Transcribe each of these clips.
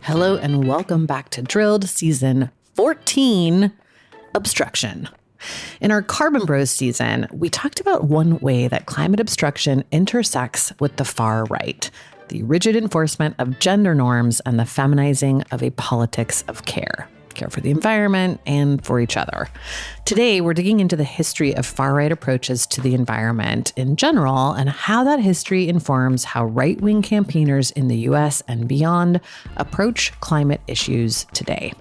Hello and welcome back to Drilled Season 14, Obstruction. In our Carbon Bros season, we talked about one way that climate obstruction intersects with the far right, the rigid enforcement of gender norms and the feminizing of a politics of care for the environment and for each other. Today, we're digging into the history of far-right approaches to the environment in general and how that history informs how right-wing campaigners in the US and beyond approach climate issues today.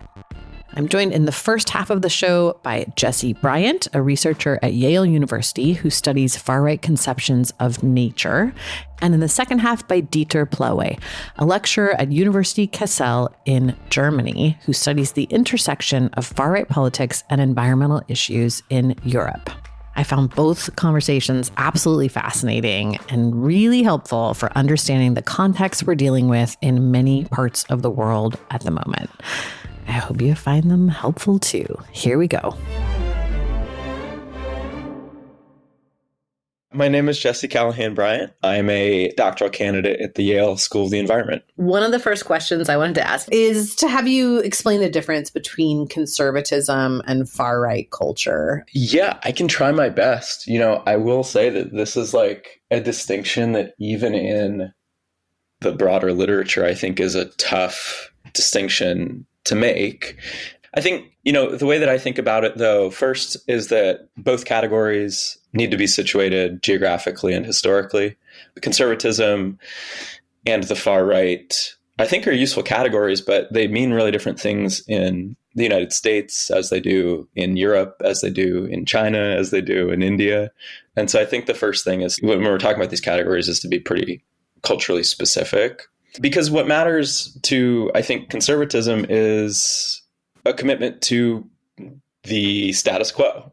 I'm joined in the first half of the show by Jesse Bryant, a researcher at Yale University who studies far-right conceptions of nature, and in the second half by Dieter Plehwe, a lecturer at University Kassel in Germany who studies the intersection of far-right politics and environmental issues in Europe. I found both conversations absolutely fascinating and really helpful for understanding the context we're dealing with in many parts of the world at the moment. I hope you find them helpful too. Here we go. My name is Jesse Callahan Bryant. I'm a doctoral candidate at the Yale School of the Environment. One of the first questions I wanted to ask is to have you explain the difference between conservatism and far-right culture. Yeah, I can try my best. I will say that this is like a distinction that even in the broader literature, I think is a tough distinction to make. I think, the way that I think about it, though, first is that both categories need to be situated geographically and historically. Conservatism and the far right, I think, are useful categories, but they mean really different things in the United States as they do in Europe, as they do in China, as they do in India. And so I think the first thing is, when we're talking about these categories, is to be pretty culturally specific. Because what matters to, I think, conservatism is a commitment to the status quo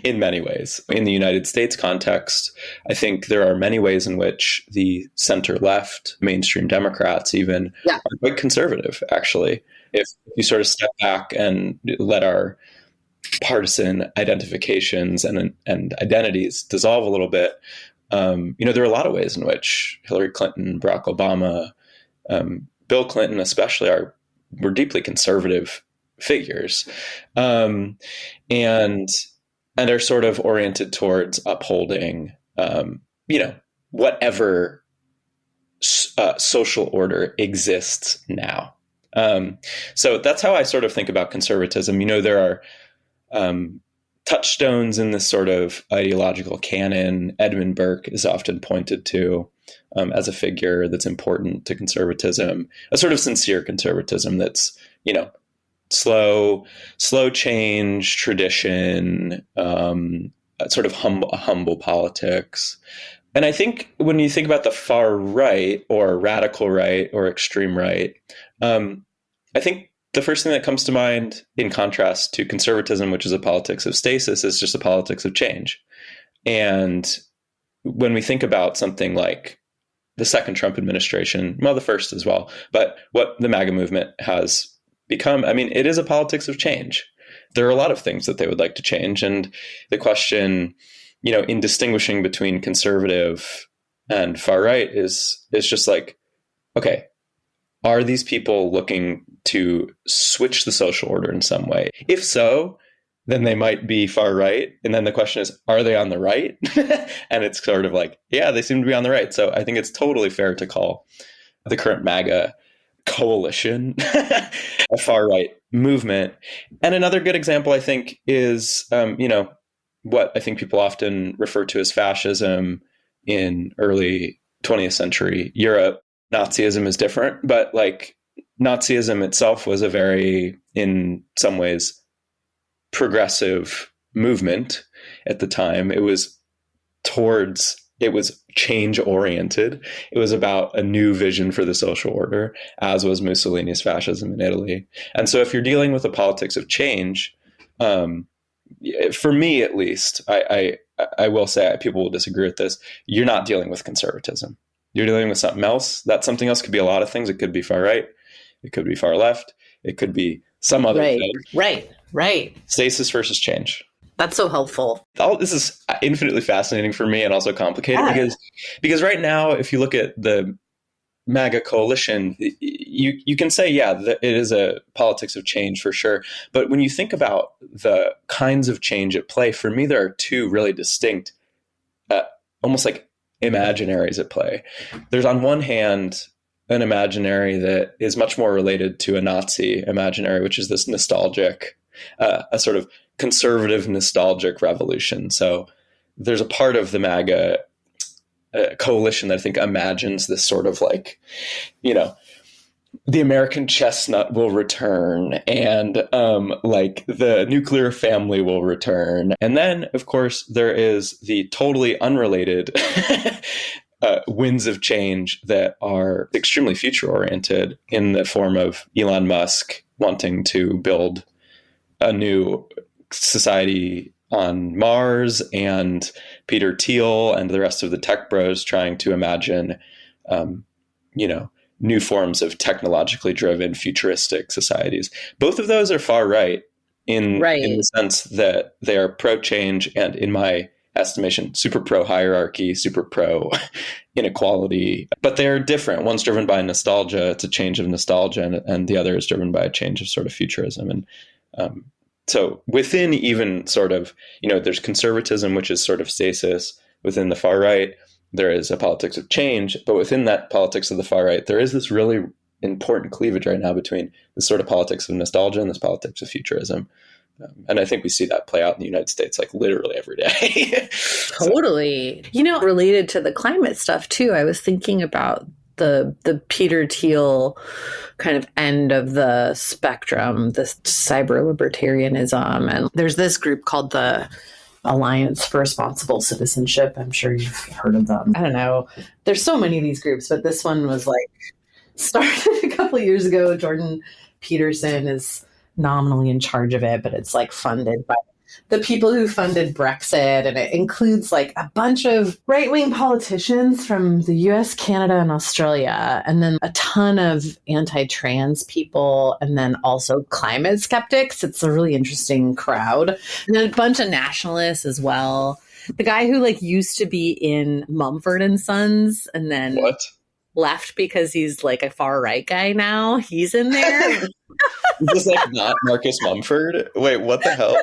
in many ways. In the United States context, I think there are many ways in which the center-left, mainstream Democrats even, are quite conservative, actually. If you sort of step back and let our partisan identifications and identities dissolve a little bit, there are a lot of ways in which Hillary Clinton, Barack Obama, Bill Clinton especially were deeply conservative figures, and are sort of oriented towards upholding, whatever social order exists now. So that's how I sort of think about conservatism. There are touchstones in this sort of ideological canon. Edmund Burke is often pointed to as a figure that's important to conservatism, a sort of sincere conservatism that's, slow change, tradition, sort of humble politics. And I think when you think about the far right or radical right or extreme right, I think the first thing that comes to mind, in contrast to conservatism, which is a politics of stasis, is just a politics of change. And when we think about something like the second Trump administration, well, the first as well, but what the MAGA movement has become, it is a politics of change. There are a lot of things that they would like to change. And the question, in distinguishing between conservative and far right is just like, okay, are these people looking to switch the social order in some way? If so, then they might be far right. And then the question is, are they on the right? And it's sort of like, yeah, they seem to be on the right. So I think it's totally fair to call the current MAGA coalition a far right movement. And another good example, I think, is, what I think people often refer to as fascism in early 20th century Europe. Nazism is different, but like Nazism itself was a very, in some ways, progressive movement at the time. It was change oriented. It was about a new vision for the social order, as was Mussolini's fascism in Italy. And so if you're dealing with a politics of change, for me at least, I will say, people will disagree with this, you're not dealing with conservatism. You're dealing with something else. That something else could be a lot of things. It could be far right. It could be far left. It could be some other thing. Right. Stasis versus change. That's so helpful. All this is infinitely fascinating for me and also complicated because right now, if you look at the MAGA coalition, you can say, yeah, it is a politics of change for sure. But when you think about the kinds of change at play, for me, there are two really distinct, almost like imaginaries at play. There's on one hand, an imaginary that is much more related to a Nazi imaginary, which is this nostalgic, a sort of conservative nostalgic revolution. So there's a part of the MAGA coalition that I think imagines this sort of like, the American chestnut will return and like the nuclear family will return. And then, of course, there is the totally unrelated winds of change that are extremely future oriented in the form of Elon Musk wanting to build a new society on Mars, and Peter Thiel and the rest of the tech bros trying to imagine, new forms of technologically driven futuristic societies. Both of those are far right in the sense that they are pro change and, in my estimation, super pro hierarchy, super pro inequality, but they're different. One's driven by nostalgia. It's a change of nostalgia, and the other is driven by a change of sort of futurism. And, so within even sort of, there's conservatism, which is sort of stasis within the far right. There is a politics of change, but within that politics of the far right, there is this really important cleavage right now between this sort of politics of nostalgia and this politics of futurism. And I think we see that play out in the United States, like literally every day. Totally. Related to the climate stuff too, I was thinking about the Peter Thiel kind of end of the spectrum, this cyber libertarianism. And there's this group called the Alliance for Responsible Citizenship. I'm sure you've heard of them. I don't know. There's so many of these groups, but this one was like started a couple of years ago. Jordan Peterson is nominally in charge of it, but it's like funded by the people who funded Brexit. And it includes like a bunch of right-wing politicians from the US, Canada, and Australia, and then a ton of anti-trans people, and then also climate skeptics. It's a really interesting crowd. And then a bunch of nationalists as well. The guy who like used to be in Mumford and Sons and then left because he's like a far right guy now. He's in there. This is like not Marcus Mumford. Wait, what the hell?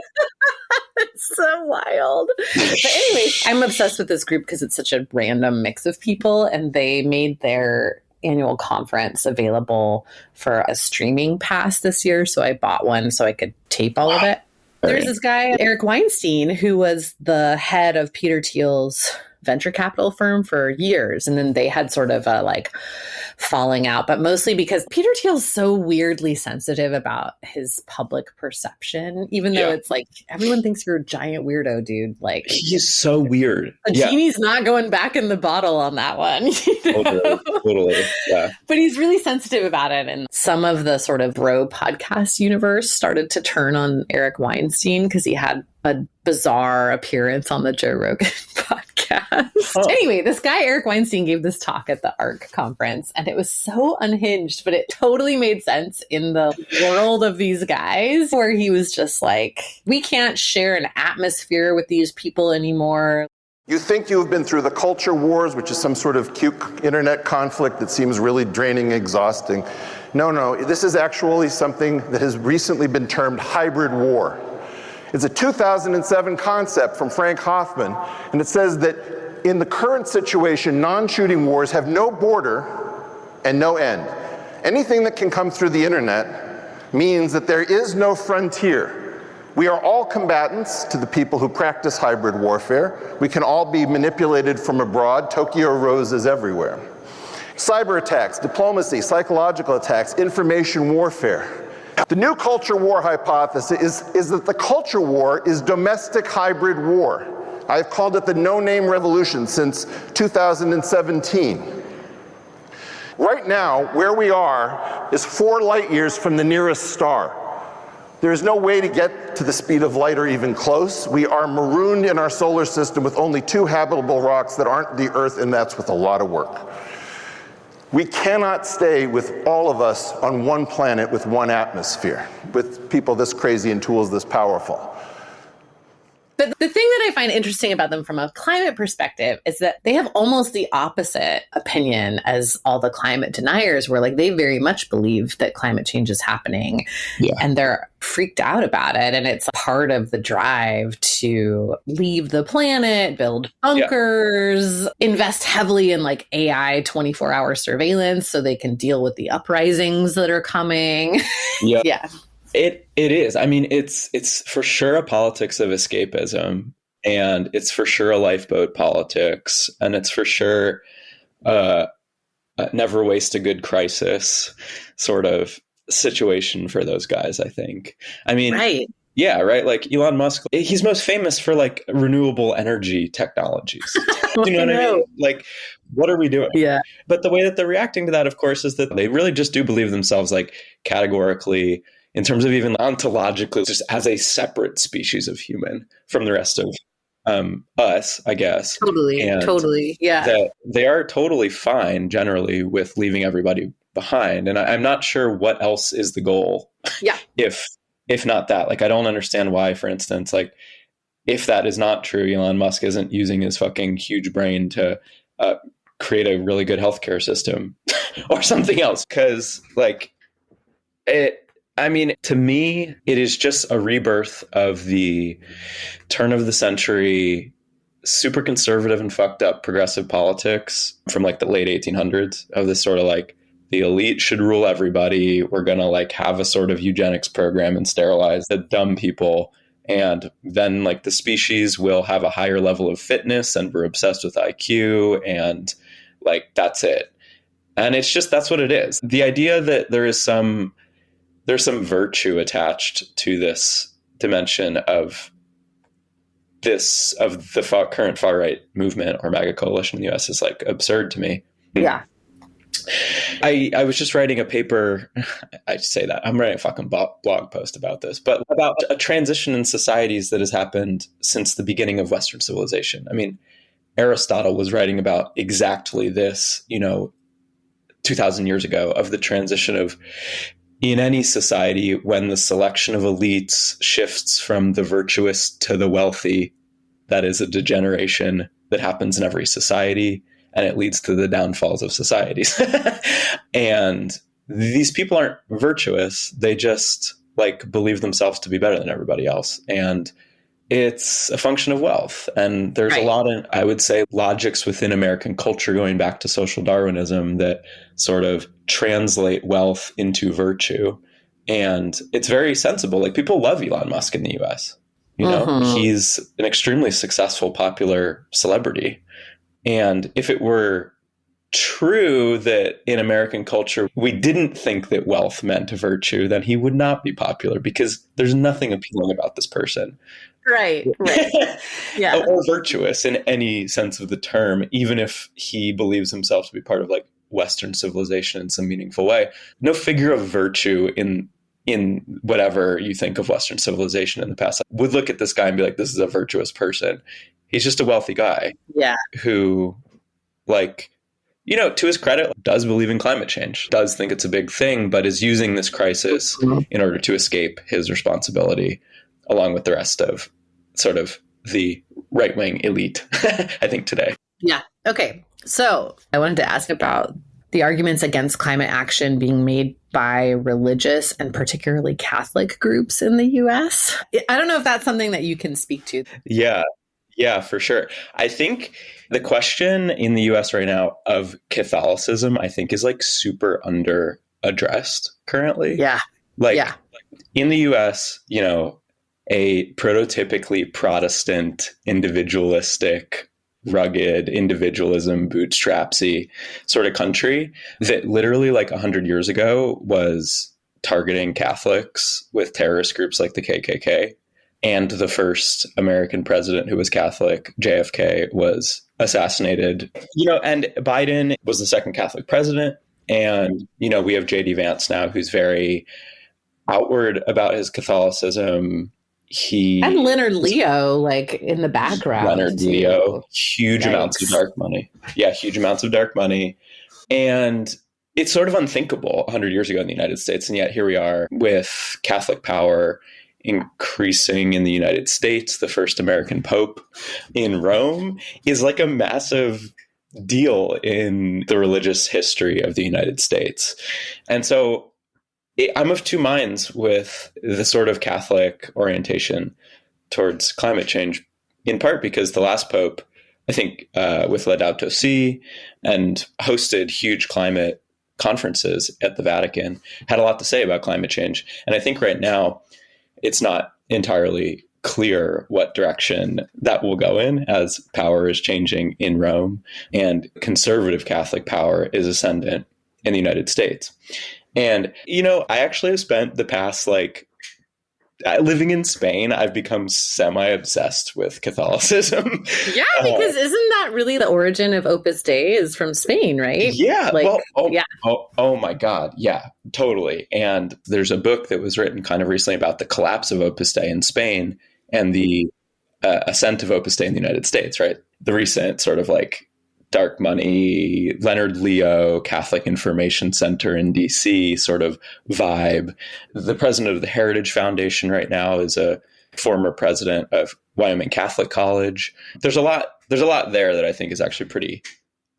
It's so wild. But anyway, I'm obsessed with this group because it's such a random mix of people, and they made their annual conference available for a streaming pass this year. So I bought one so I could tape all of it. There's this guy, Eric Weinstein, who was the head of Peter Thiel's venture capital firm for years. And then they had sort of a like falling out, but mostly because Peter Thiel's so weirdly sensitive about his public perception, even though it's like everyone thinks you're a giant weirdo, dude. Like he's so weird. The genie's not going back in the bottle on that one. Totally. Yeah. But he's really sensitive about it. And some of the sort of bro podcast universe started to turn on Eric Weinstein because he had a bizarre appearance on the Joe Rogan podcast. Anyway, this guy, Eric Weinstein, gave this talk at the ARC conference, and it was so unhinged, but it totally made sense in the world of these guys, where he was just like, we can't share an atmosphere with these people anymore. You think you've been through the culture wars, which is some sort of cute internet conflict that seems really draining, exhausting. No, this is actually something that has recently been termed hybrid war. It's a 2007 concept from Frank Hoffman, and it says that in the current situation, non-shooting wars have no border and no end. Anything that can come through the internet means that there is no frontier. We are all combatants to the people who practice hybrid warfare. We can all be manipulated from abroad. Tokyo roses everywhere. Cyber attacks, diplomacy, psychological attacks, information warfare. The new culture war hypothesis is that the culture war is domestic hybrid war. I've called it the no-name revolution since 2017. Right now, where we are is 4 light years from the nearest star. There's no way to get to the speed of light or even close. We are marooned in our solar system with only 2 habitable rocks that aren't the Earth, and that's with a lot of work. We cannot stay with all of us on one planet with one atmosphere, with people this crazy and tools this powerful. But the thing that I find interesting about them from a climate perspective is that they have almost the opposite opinion as all the climate deniers, where like they very much believe that climate change is happening and they're freaked out about it. And it's part of the drive to leave the planet, build bunkers, invest heavily in like AI 24-hour surveillance so they can deal with the uprisings that are coming. Yeah. It is. I mean, it's for sure a politics of escapism, and it's for sure a lifeboat politics, and it's for sure never waste a good crisis sort of situation for those guys, I think. I mean, yeah, right. Like Elon Musk, he's most famous for like renewable energy technologies. You know what I mean? Like, what are we doing? Yeah. But the way that they're reacting to that, of course, is that they really just do believe themselves like categorically, in terms of even ontologically, just as a separate species of human from the rest of us, I guess. Totally. Yeah. That they are totally fine generally with leaving everybody behind. And I'm not sure what else is the goal. Yeah. If not that. Like, I don't understand why, for instance, like, if that is not true, Elon Musk isn't using his fucking huge brain to create a really good healthcare system or something else. Because, like, to me, it is just a rebirth of the turn of the century, super conservative and fucked up progressive politics from like the late 1800s of this sort of like, the elite should rule everybody. We're going to like have a sort of eugenics program and sterilize the dumb people. And then like the species will have a higher level of fitness and we're obsessed with IQ and like, that's it. And it's just, that's what it is. The idea that there's some virtue attached to this dimension of the current far right movement or MAGA coalition in the US is like absurd to me. Yeah. I was just writing a paper. I say that I'm writing a fucking blog post about this, but about a transition in societies that has happened since the beginning of Western civilization. I mean, Aristotle was writing about exactly this, 2000 years ago, of the transition of, in any society, when the selection of elites shifts from the virtuous to the wealthy, that is a degeneration that happens in every society, and it leads to the downfalls of societies. And these people aren't virtuous. They just like believe themselves to be better than everybody else. And it's a function of wealth. And there's a lot of, I would say, logics within American culture going back to social Darwinism that sort of translate wealth into virtue. And it's very sensible. Like, people love Elon Musk in the US. He's an extremely successful, popular celebrity. And if it were true that in American culture we didn't think that wealth meant virtue, then he would not be popular, because there's nothing appealing about this person. Right. Yeah. Or virtuous in any sense of the term, even if he believes himself to be part of like Western civilization in some meaningful way. No figure of virtue in whatever you think of Western civilization in the past would look at this guy and be like, this is a virtuous person. He's just a wealthy guy. Yeah. Who, like, to his credit, does believe in climate change, does think it's a big thing, but is using this crisis in order to escape his responsibility, along with the rest of sort of the right-wing elite, I think, today. Yeah. Okay. So I wanted to ask about the arguments against climate action being made by religious and particularly Catholic groups in the US. I don't know if that's something that you can speak to. Yeah, for sure. I think the question in the US right now of Catholicism, I think, is like super under addressed currently. Yeah. In the US, a prototypically Protestant, individualistic, rugged individualism, bootstrapsy sort of country that literally like 100 years ago was targeting Catholics with terrorist groups like the KKK. And the first American president who was Catholic, JFK, was assassinated. And Biden was the second Catholic president. And, we have JD Vance now, who's very outward about his Catholicism. And Leonard Leo, like, in the background. Leonard Leo, huge amounts of dark money. Yeah, huge amounts of dark money. And it's sort of unthinkable 100 years ago in the United States. And yet here we are with Catholic power increasing in the United States, the first American Pope in Rome, is like a massive deal in the religious history of the United States. And so I'm of two minds with the sort of Catholic orientation towards climate change, in part because the last Pope, I think, with Laudato Si and hosted huge climate conferences at the Vatican, had a lot to say about climate change. And I think right now it's not entirely clear what direction that will go in, as power is changing in Rome and conservative Catholic power is ascendant in the United States. And, I actually have spent the past, living in Spain, I've become semi-obsessed with Catholicism. Yeah, because isn't that really the origin of Opus Dei is from Spain, right? Yeah. Oh my God. Yeah, totally. And there's a book that was written kind of recently about the collapse of Opus Dei in Spain and the ascent of Opus Dei in the United States, right? The recent sort of dark money, Leonard Leo, Catholic Information Center in DC sort of vibe. The president of the Heritage Foundation right now is a former president of Wyoming Catholic College. There's a lot there that I think is actually pretty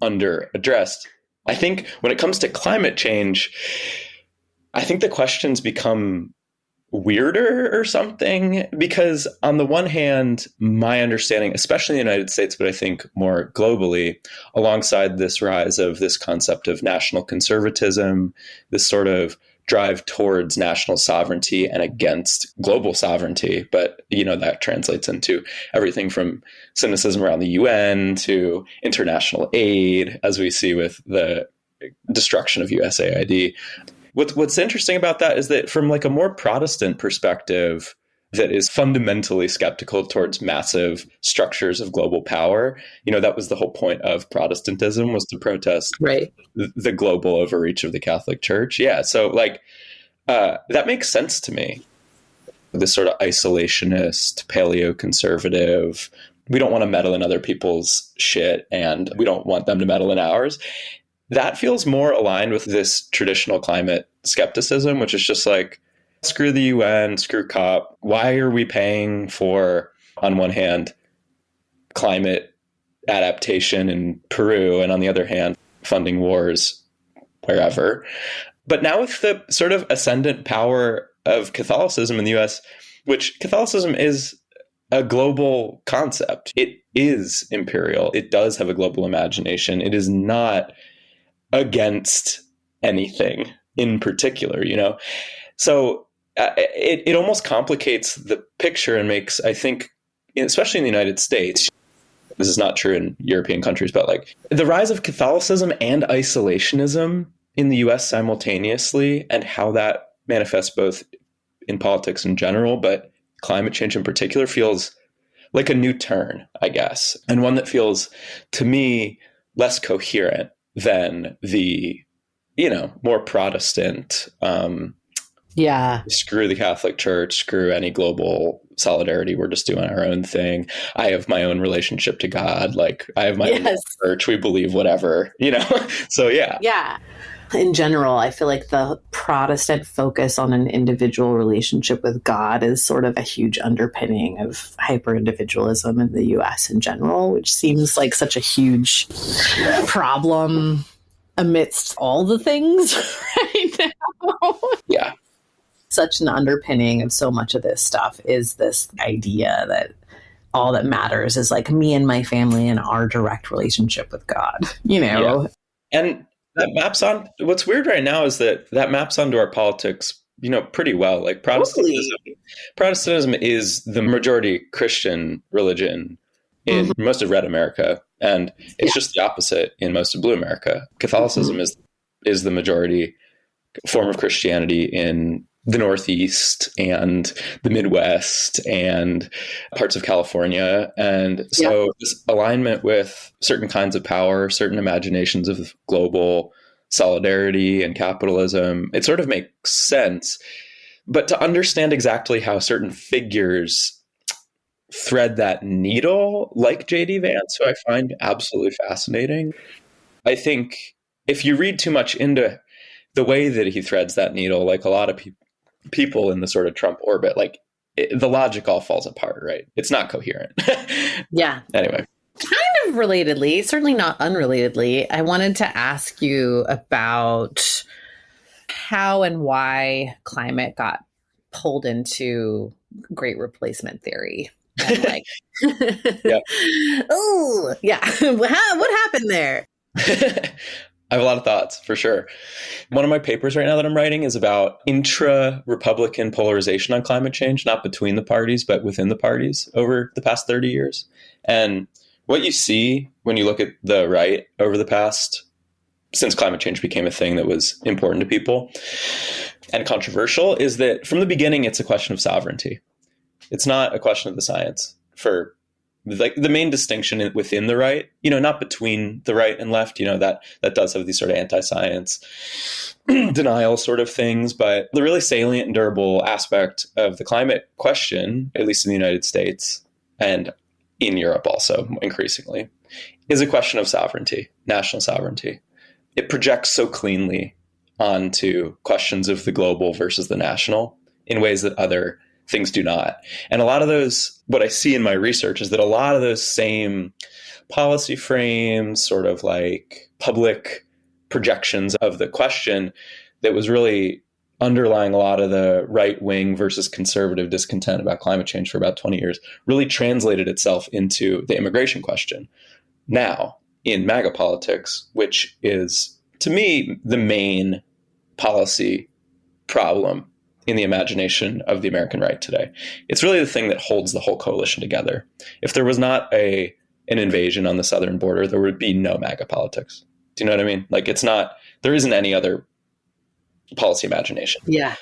under addressed. I think when it comes to climate change, I think the questions become weirder or something, because on the one hand, my understanding, especially in the United States, but I think more globally, alongside this rise of this concept of national conservatism, this sort of drive towards national sovereignty and against global sovereignty. But, that translates into everything from cynicism around the UN to international aid, as we see with the destruction of USAID. What's interesting about that is that from a more Protestant perspective that is fundamentally skeptical towards massive structures of global power, that was the whole point of Protestantism, was to protest the global overreach of the Catholic Church. Yeah. So that makes sense to me. This sort of isolationist, paleo-conservative, we don't want to meddle in other people's shit and we don't want them to meddle in ours. That feels more aligned with this traditional climate skepticism, which is just screw the UN, screw COP. Why are we paying for, on one hand, climate adaptation in Peru, and on the other hand, funding wars wherever? But now with the sort of ascendant power of Catholicism in the US, which Catholicism is a global concept. It is imperial. It does have a global imagination. It is not against anything in particular, So it almost complicates the picture and makes, I think, especially in the United States, this is not true in European countries, but the rise of Catholicism and isolationism in the US simultaneously, and how that manifests both in politics in general, but climate change in particular, feels like a new turn, I guess, and one that feels, to me, less coherent than the, more Protestant, screw the Catholic Church, screw any global solidarity, we're just doing our own thing. I have my own relationship to God. I have my own church. We believe whatever, So, yeah. Yeah. In general, I feel like the Protestant focus on an individual relationship with God is sort of a huge underpinning of hyper-individualism in the US in general, which seems like such a huge problem amidst all the things right now. Yeah. Such an underpinning of so much of this stuff is this idea that all that matters is me and my family and our direct relationship with God, Yeah. And that maps on, what's weird right now is that maps onto our politics, pretty well. Protestantism is the majority Christian religion in most of red America. And it's just the opposite in most of blue America. Catholicism is the majority form of Christianity in the Northeast and the Midwest and parts of California. And so this alignment with certain kinds of power, certain imaginations of global solidarity and capitalism, it sort of makes sense. But to understand exactly how certain figures thread that needle, like J.D. Vance, who I find absolutely fascinating, I think if you read too much into the way that he threads that needle, a lot of people in the sort of Trump orbit, the logic all falls apart, right? It's not coherent. Yeah. Anyway. Kind of relatedly, certainly not unrelatedly, I wanted to ask you about how and why climate got pulled into great replacement theory. And like, yeah. Oh, yeah. What happened there? I have a lot of thoughts, for sure. One of my papers right now that I'm writing is about intra-Republican polarization on climate change, not between the parties, but within the parties over the past 30 years. And what you see when you look at the right over the past, since climate change became a thing that was important to people and controversial, is that from the beginning, it's a question of sovereignty. It's not a question of the science. For like the main distinction within the right, not between the right and left, that does have these sort of anti-science denial sort of things. But the really salient and durable aspect of the climate question, at least in the United States and in Europe also increasingly, is a question of sovereignty, national sovereignty. It projects so cleanly onto questions of the global versus the national in ways that other things do not. And a lot of those, what I see in my research is that a lot of those same policy frames, sort of like public projections of the question that was really underlying a lot of the right wing versus conservative discontent about climate change for about 20 years, really translated itself into the immigration question. Now, in MAGA politics, which is, to me, the main policy problem in the imagination of the American right today. It's really the thing that holds the whole coalition together. If there was not an invasion on the southern border, there would be no MAGA politics. Do you know what I mean? Like there isn't any other policy imagination. Yeah.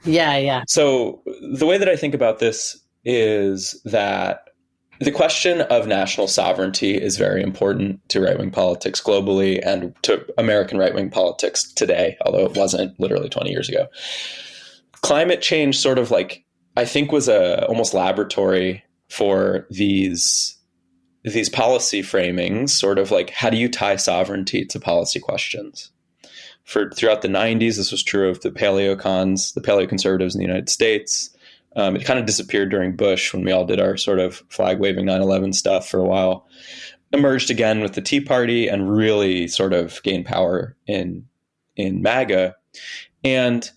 Yeah. So the way that I think about this is that the question of national sovereignty is very important to right-wing politics globally and to American right-wing politics today, although it wasn't literally 20 years ago. Climate change sort of like, I think, was a almost laboratory for these policy framings, sort of like, how do you tie sovereignty to policy questions? Throughout the 90s, this was true of the paleocons, the paleoconservatives in the United States. It kind of disappeared during Bush when we all did our sort of flag-waving 9/11 stuff for a while. Emerged again with the Tea Party and really sort of gained power in MAGA. And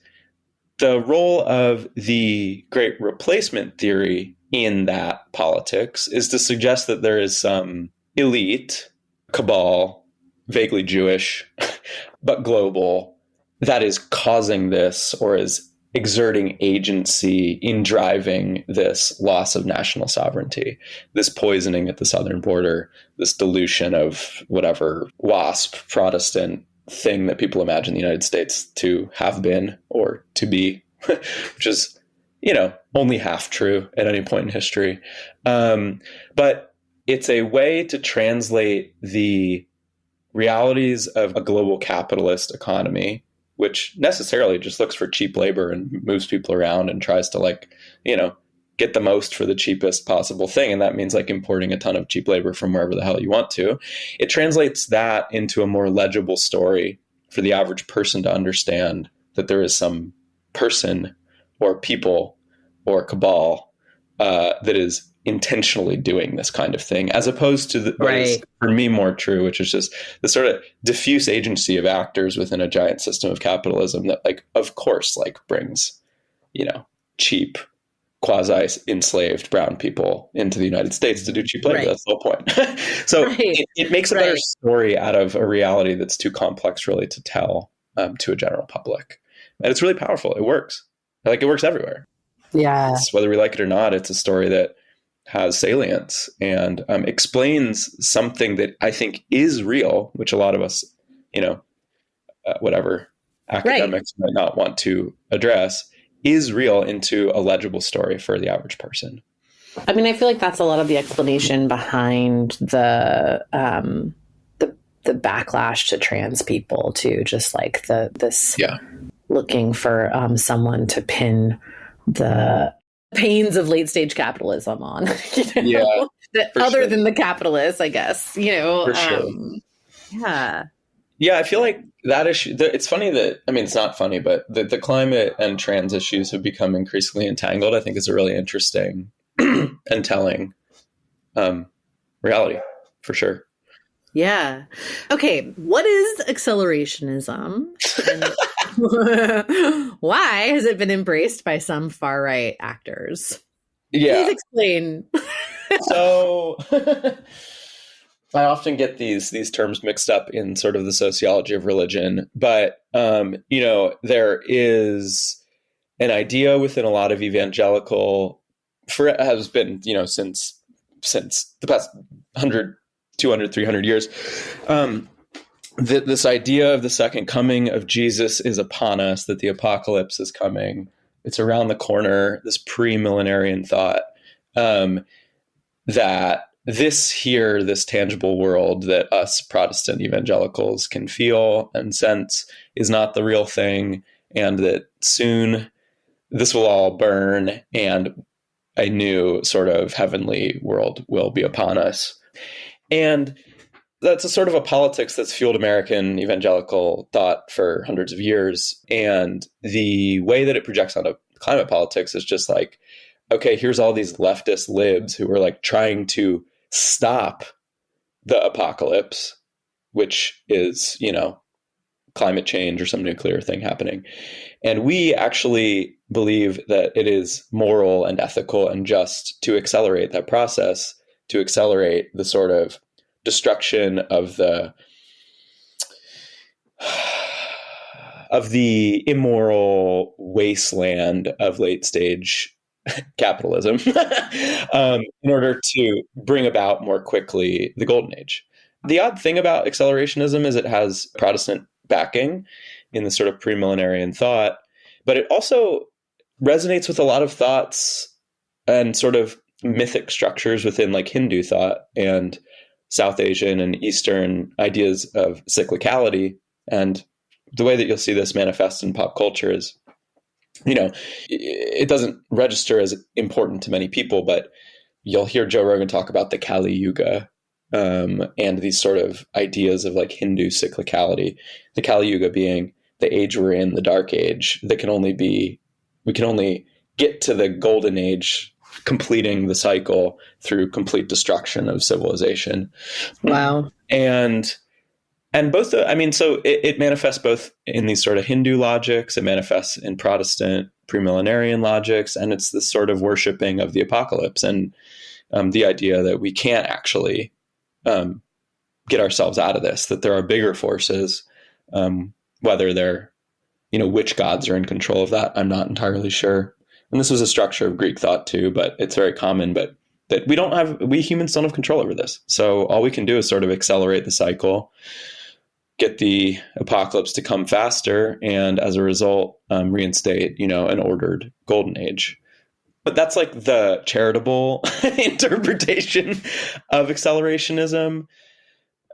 the role of the Great Replacement theory in that politics is to suggest that there is some elite, cabal, vaguely Jewish, but global, that is causing this or is exerting agency in driving this loss of national sovereignty, this poisoning at the southern border, this dilution of whatever WASP Protestant thing that people imagine the United States to have been or to be, which is, only half true at any point in history. But it's a way to translate the realities of a global capitalist economy, which necessarily just looks for cheap labor and moves people around and tries to get the most for the cheapest possible thing. And that means importing a ton of cheap labor from wherever the hell you want to. It translates that into a more legible story for the average person to understand that there is some person or people or cabal that is intentionally doing this kind of thing, as opposed to what is for me more true, which is just the sort of diffuse agency of actors within a giant system of capitalism that of course brings, cheap, quasi-enslaved brown people into the United States to do cheap labor. Right. That's the whole point. So it makes a better story out of a reality that's too complex really to tell to a general public. And it's really powerful. It works. It works everywhere. Yeah. Whether we like it or not, it's a story that has salience and explains something that I think is real, which a lot of us, whatever academics might not want to address, is real into a legible story for the average person. I mean, I feel like that's a lot of the explanation behind the backlash to trans people, to just looking for someone to pin the pains of late stage capitalism on, other than the capitalists, I guess, For sure. Yeah. Yeah, I feel like that issue, it's funny that, I mean, it's not funny, but the climate and trans issues have become increasingly entangled. I think is a really interesting and telling reality, for sure. Yeah. Okay. What is accelerationism? And why has it been embraced by some far right actors? Yeah. Please explain. So I often get these terms mixed up in sort of the sociology of religion, but there is an idea within a lot of evangelical, has been since the past 100, 200, 300 years. This idea of the second coming of Jesus is upon us, that the apocalypse is coming. It's around the corner, this pre-millenarian thought, that this tangible world that us Protestant evangelicals can feel and sense is not the real thing, and that soon this will all burn and a new sort of heavenly world will be upon us. And that's a sort of a politics that's fueled American evangelical thought for hundreds of years. And the way that it projects onto climate politics is just like, okay, here's all these leftist libs who are like trying to stop the apocalypse, which is, climate change or some nuclear thing happening. And we actually believe that it is moral and ethical and just to accelerate that process, to accelerate the sort of destruction of the immoral wasteland of late stage capitalism in order to bring about more quickly the golden age. The odd thing about accelerationism is it has Protestant backing in the sort of premillenarian thought, but it also resonates with a lot of thoughts and sort of mythic structures within like Hindu thought and South Asian and Eastern ideas of cyclicality. And the way that you'll see this manifest in pop culture is, it doesn't register as important to many people, but you'll hear Joe Rogan talk about the Kali Yuga and these sort of ideas of like Hindu cyclicality. The Kali Yuga being the age we're in, the dark age, we can only get to the golden age, completing the cycle through complete destruction of civilization. Wow. And both, so it manifests both in these sort of Hindu logics, it manifests in Protestant premillenarian logics, and it's this sort of worshiping of the apocalypse and the idea that we can't actually get ourselves out of this, that there are bigger forces, whether they're, which gods are in control of that, I'm not entirely sure. And this was a structure of Greek thought too, but it's very common, but that we humans don't have control over this. So all we can do is sort of accelerate the cycle, get the apocalypse to come faster, and as a result, reinstate, an ordered golden age. But that's like the charitable interpretation of accelerationism.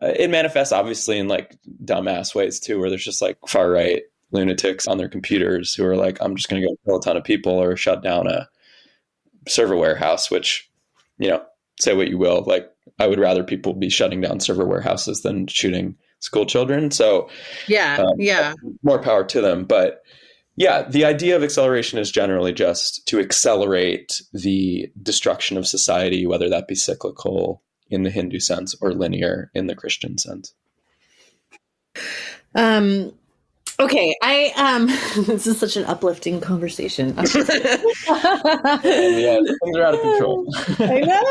It manifests obviously in like dumbass ways too, where there's just like far right lunatics on their computers who are like, I'm just going to go kill a ton of people or shut down a server warehouse, which, say what you will, like I would rather people be shutting down server warehouses than shooting school children. So yeah. More power to them. But yeah, the idea of acceleration is generally just to accelerate the destruction of society, whether that be cyclical in the Hindu sense or linear in the Christian sense. Okay, this is such an uplifting conversation. Yeah, things are out of control. I know.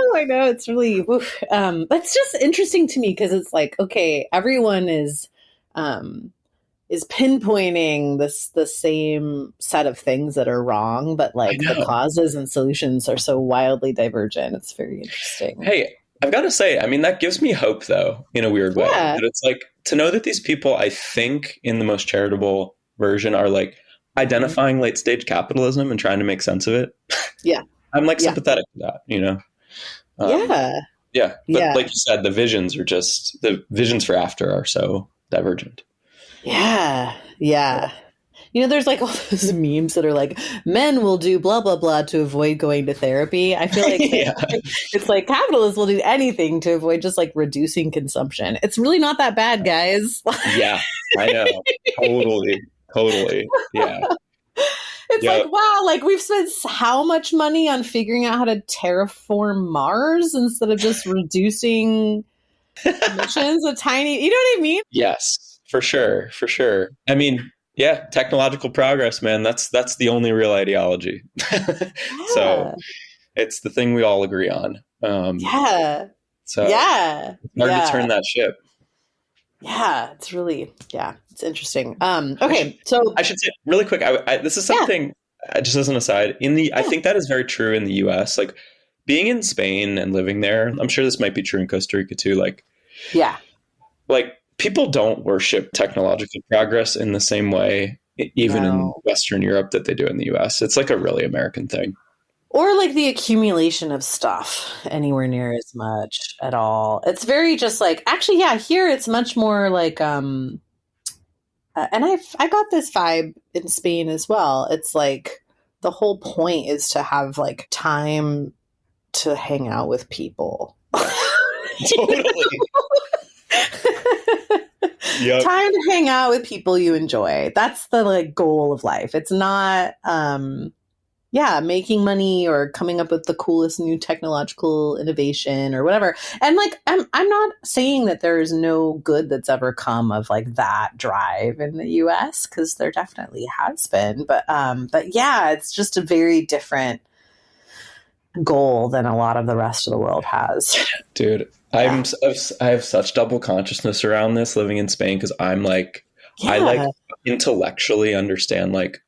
It's really, that's just interesting to me because it's like, okay, everyone is pinpointing the same set of things that are wrong, but like the causes and solutions are so wildly divergent. It's very interesting. Hey, I've got to say, that gives me hope though, in a weird way. Yeah. That it's like to know that these people, I think in the most charitable version, are like identifying late stage capitalism and trying to make sense of it. Yeah. I'm like sympathetic to that, Yeah. But like you said, the visions for after are so divergent. Yeah. there's like all those memes that are like, men will do blah, blah, blah to avoid going to therapy. I feel like it's like capitalists will do anything to avoid just like reducing consumption. It's really not that bad, guys. Yeah, I know. Totally. Yeah. It's like, wow, like we've spent how much money on figuring out how to terraform Mars instead of just reducing emissions a tiny, you know what I mean? Yes, for sure. I mean, yeah, technological progress, man. That's the only real ideology. So it's the thing we all agree on. So it's hard to turn that ship. Yeah, it's really, it's interesting. Okay, so I should say really quick. This is something just as an aside. I think that is very true in the U.S. Like being in Spain and living there. I'm sure this might be true in Costa Rica too. Like people don't worship technological progress in the same way, even in Western Europe, that they do in the U.S. It's like a really American thing. Or like the accumulation of stuff anywhere near as much at all. It's very just like, actually, here it's much more like, and I got this vibe in Spain as well. It's like the whole point is to have like time to hang out with people. Totally. Yep. Time to hang out with people you enjoy. That's the like goal of life. It's not, making money or coming up with the coolest new technological innovation or whatever. And like, I'm not saying that there is no good that's ever come of like that drive in the US, because there definitely has been. But yeah, it's just a very different goal than a lot of the rest of the world has. Dude, I have such double consciousness around this living in Spain, because I'm like, I like intellectually understand like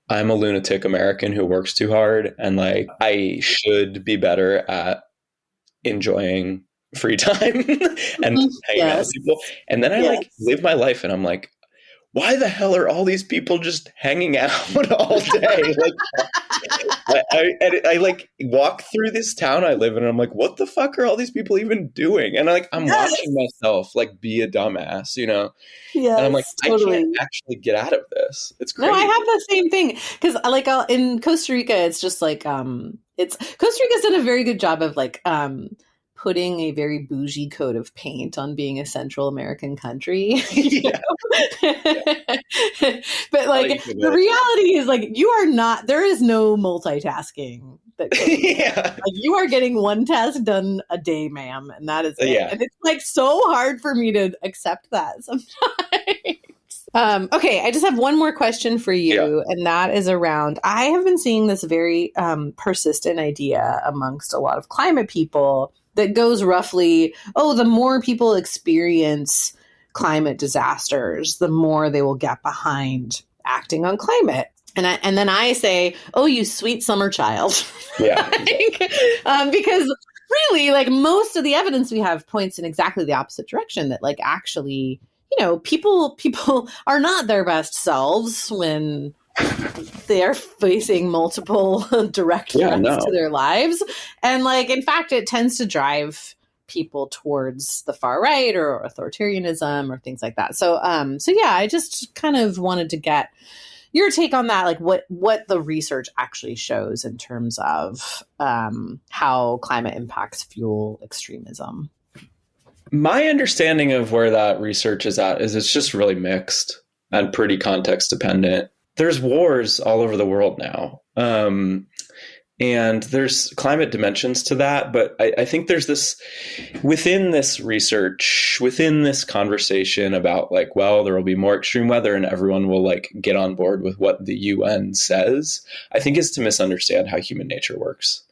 I'm a lunatic American who works too hard, and like I should be better at enjoying free time and hanging out with people. And then I like live my life and I'm like, why the hell are all these people just hanging out all day? Like I like walk through this town I live in and I'm like, what the fuck are all these people even doing? And I'm watching myself like be a dumbass, you know? Yeah. And I'm like, totally. I can't actually get out of this. It's crazy. No, I have the same thing. Because like in Costa Rica, it's just like, Costa Rica's done a very good job of like, putting a very bougie coat of paint on being a Central American country. But like the reality is like there is no multitasking. Like you are getting one task done a day, ma'am, and that is it. And it's like so hard for me to accept that sometimes. Okay, I just have one more question for you, and that is around, I have been seeing this very persistent idea amongst a lot of climate people that goes roughly, the more people experience climate disasters, the more they will get behind acting on climate. And then I say, you sweet summer child. Yeah. Because really, like most of the evidence we have points in exactly the opposite direction, that like actually, people are not their best selves when they are facing multiple direct threats to their lives. And like, in fact, it tends to drive people towards the far right or authoritarianism or things like that. So I just kind of wanted to get your take on that, like what the research actually shows in terms of how climate impacts fuel extremism. My understanding of where that research is at is it's just really mixed and pretty context dependent. There's wars all over the world now. And there's climate dimensions to that. But I think there's this, within this research, within this conversation about like, well, there will be more extreme weather and everyone will like get on board with what the UN says, I think is to misunderstand how human nature works.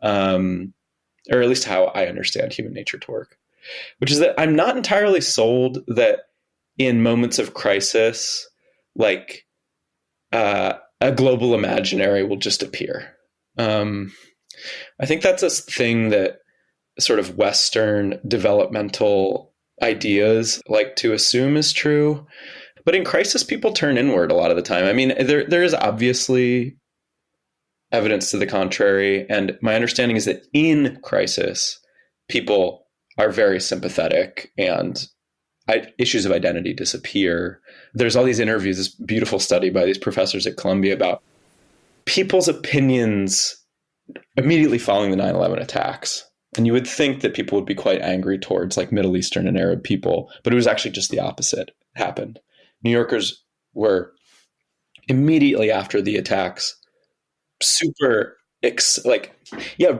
Or at least how I understand human nature to work, which is that I'm not entirely sold that in moments of crisis, like a global imaginary will just appear. I think that's a thing that sort of Western developmental ideas like to assume is true. But in crisis, people turn inward a lot of the time. I mean, there is obviously evidence to the contrary. And my understanding is that in crisis, people are very sympathetic and issues of identity disappear. There's all these interviews, this beautiful study by these professors at Columbia about people's opinions immediately following the 9/11 attacks. And you would think that people would be quite angry towards like Middle Eastern and Arab people, but it was actually just the opposite happened. New Yorkers were immediately after the attacks super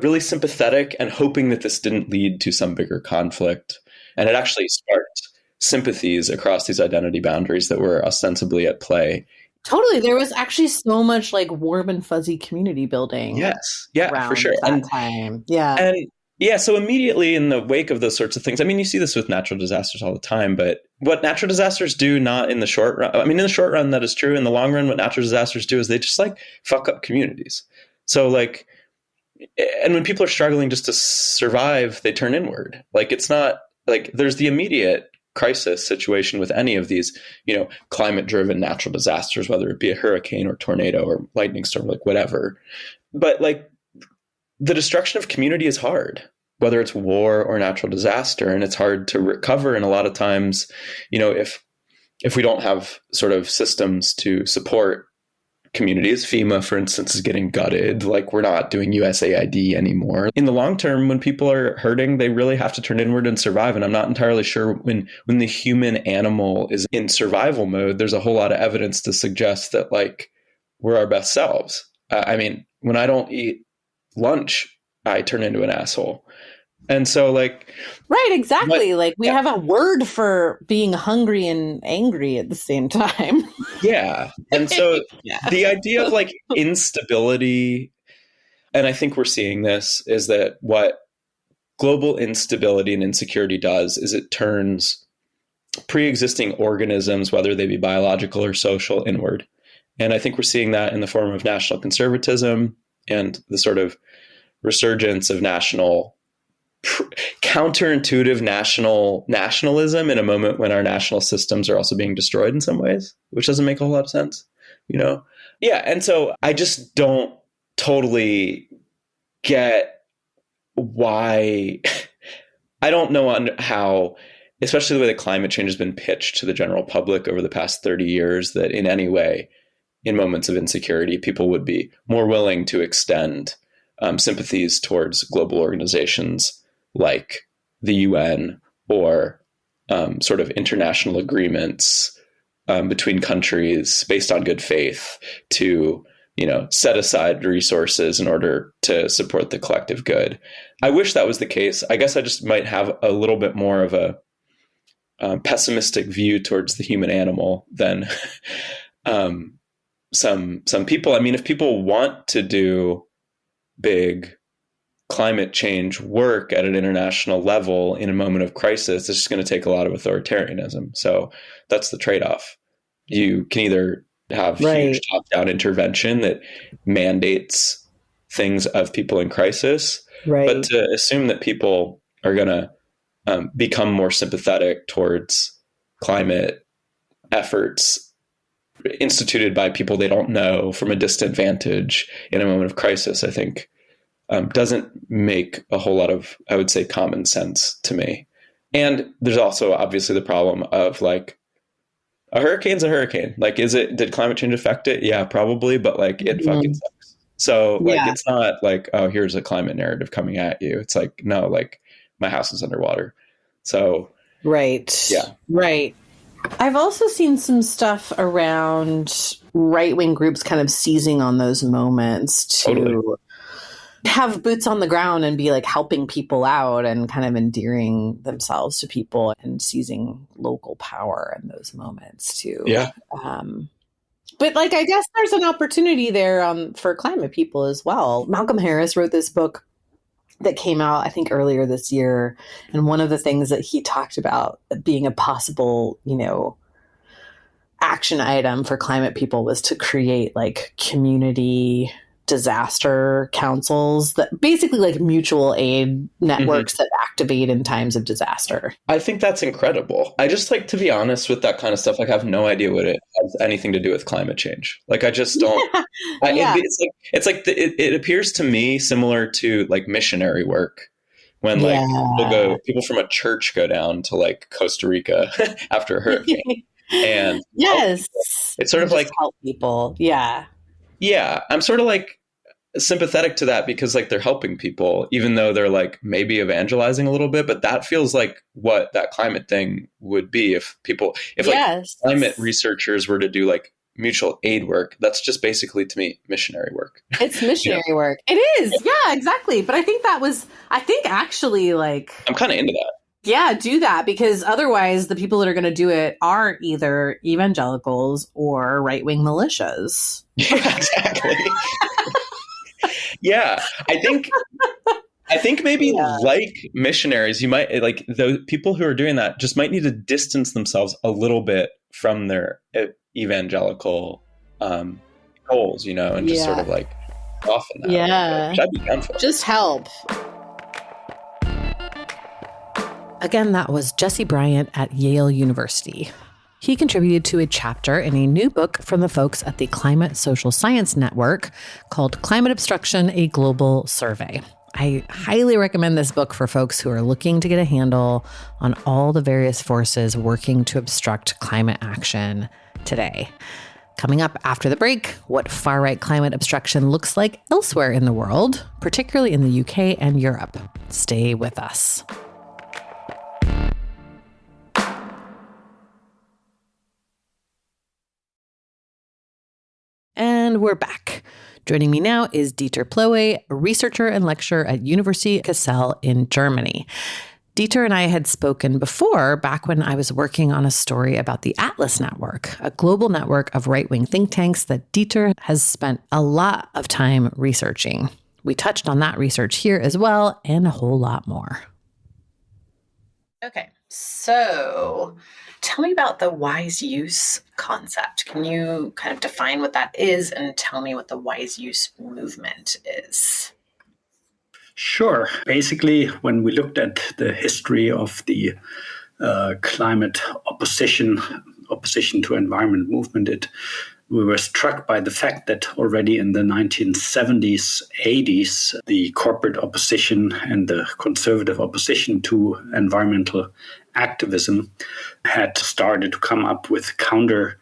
really sympathetic and hoping that this didn't lead to some bigger conflict. And it actually sparked sympathies across these identity boundaries that were ostensibly at play. Totally. There was actually so much like warm and fuzzy community building. Yes. Yeah, for sure. That time. Yeah. And yeah, so immediately in the wake of those sorts of things, I mean, you see this with natural disasters all the time, but what natural disasters do not in the short run, I mean, in the short run, that is true. In the long run, what natural disasters do is they just like fuck up communities. So like, and when people are struggling just to survive, they turn inward. Like, it's not like there's the immediate crisis situation with any of these, climate driven natural disasters, whether it be a hurricane or tornado or lightning storm, like whatever. But like the destruction of community is hard, whether it's war or natural disaster, and it's hard to recover. And a lot of times, if we don't have sort of systems to support communities, FEMA, for instance, is getting gutted. Like we're not doing USAID anymore. In the long term, when people are hurting, they really have to turn inward and survive. And I'm not entirely sure when the human animal is in survival mode, there's a whole lot of evidence to suggest that like we're our best selves. I mean, when I don't eat lunch, I turn into an asshole. And so like, right, exactly. Like we have a word for being hungry and angry at the same time. Yeah. And so the idea of like instability, and I think we're seeing this, is that what global instability and insecurity does is it turns pre-existing organisms, whether they be biological or social, inward. And I think we're seeing that in the form of national conservatism and the sort of resurgence of counterintuitive nationalism in a moment when our national systems are also being destroyed in some ways, which doesn't make a whole lot of sense, Yeah. And so I just don't totally get why. I don't know how, especially the way that climate change has been pitched to the general public over the past 30 years, that in any way, in moments of insecurity, people would be more willing to extend sympathies towards global organizations like the UN or sort of international agreements between countries based on good faith to, set aside resources in order to support the collective good. I wish that was the case. I guess I just might have a little bit more of a pessimistic view towards the human animal than some people. I mean, if people want to do big climate change work at an international level in a moment of crisis, it's just going to take a lot of authoritarianism. So that's the trade-off. You can either have huge top-down intervention that mandates things of people in crisis, but to assume that people are going to become more sympathetic towards climate efforts instituted by people they don't know from a distant vantage in a moment of crisis, I think doesn't make a whole lot of, I would say, common sense to me. And there's also obviously the problem of like, a hurricane's a hurricane. Like, did climate change affect it? Yeah, probably, but like it fucking sucks. So like, it's not like, oh, here's a climate narrative coming at you. It's like, no, like my house is underwater. So. Right. Yeah. Right. I've also seen some stuff around right-wing groups kind of seizing on those moments to have boots on the ground and be like helping people out and kind of endearing themselves to people and seizing local power in those moments too. Yeah. But like, I guess there's an opportunity there for climate people as well. Malcolm Harris wrote this book that came out, I think, earlier this year. And one of the things that he talked about being a possible, action item for climate people was to create like community disaster councils, that basically like mutual aid networks that activate in times of disaster. I think that's incredible. I just like, to be honest with that kind of stuff, like I have no idea what it has anything to do with climate change. Like I just don't. It appears to me similar to like missionary work, when like Yeah. people from a church go down to like Costa Rica after a hurricane and help Yes. people. It's sort And of just like, help people. Yeah. yeah, I'm sort of like sympathetic to that because like they're helping people, even though they're like maybe evangelizing a little bit. But that feels like what that climate thing would be if like Yes. climate researchers were to do like mutual aid work. That's just basically to me missionary work. It's missionary work. It is. Yeah, exactly. But I think actually like, I'm kind of into that. yeah, do that, because otherwise the people that are going to do it are either evangelicals or right-wing militias. Yeah, exactly. Yeah, I think maybe like missionaries, you might like those people who are doing that just might need to distance themselves a little bit from their evangelical goals, and just sort of like soften that. Yeah. Which I'd be down for. Just help. Again, that was Jesse Bryant at Yale University. He contributed to a chapter in a new book from the folks at the Climate Social Science Network called Climate Obstruction, a Global Survey. I highly recommend this book for folks who are looking to get a handle on all the various forces working to obstruct climate action today. Coming up after the break, what far-right climate obstruction looks like elsewhere in the world, particularly in the UK and Europe. Stay with us. And we're back. Joining me now is Dieter Plehwe, a researcher and lecturer at University Kassel in Germany. Dieter and I had spoken before, back when I was working on a story about the Atlas Network, a global network of right-wing think tanks that Dieter has spent a lot of time researching. We touched on that research here as well, and a whole lot more. Okay, so tell me about the wise use concept. Can you kind of define what that is and tell me what the wise use movement is? Sure. Basically, when we looked at the history of the climate opposition to environment movement, we were struck by the fact that already in the 1970s, 80s, the corporate opposition and the conservative opposition to environmental activism had started to come up with counter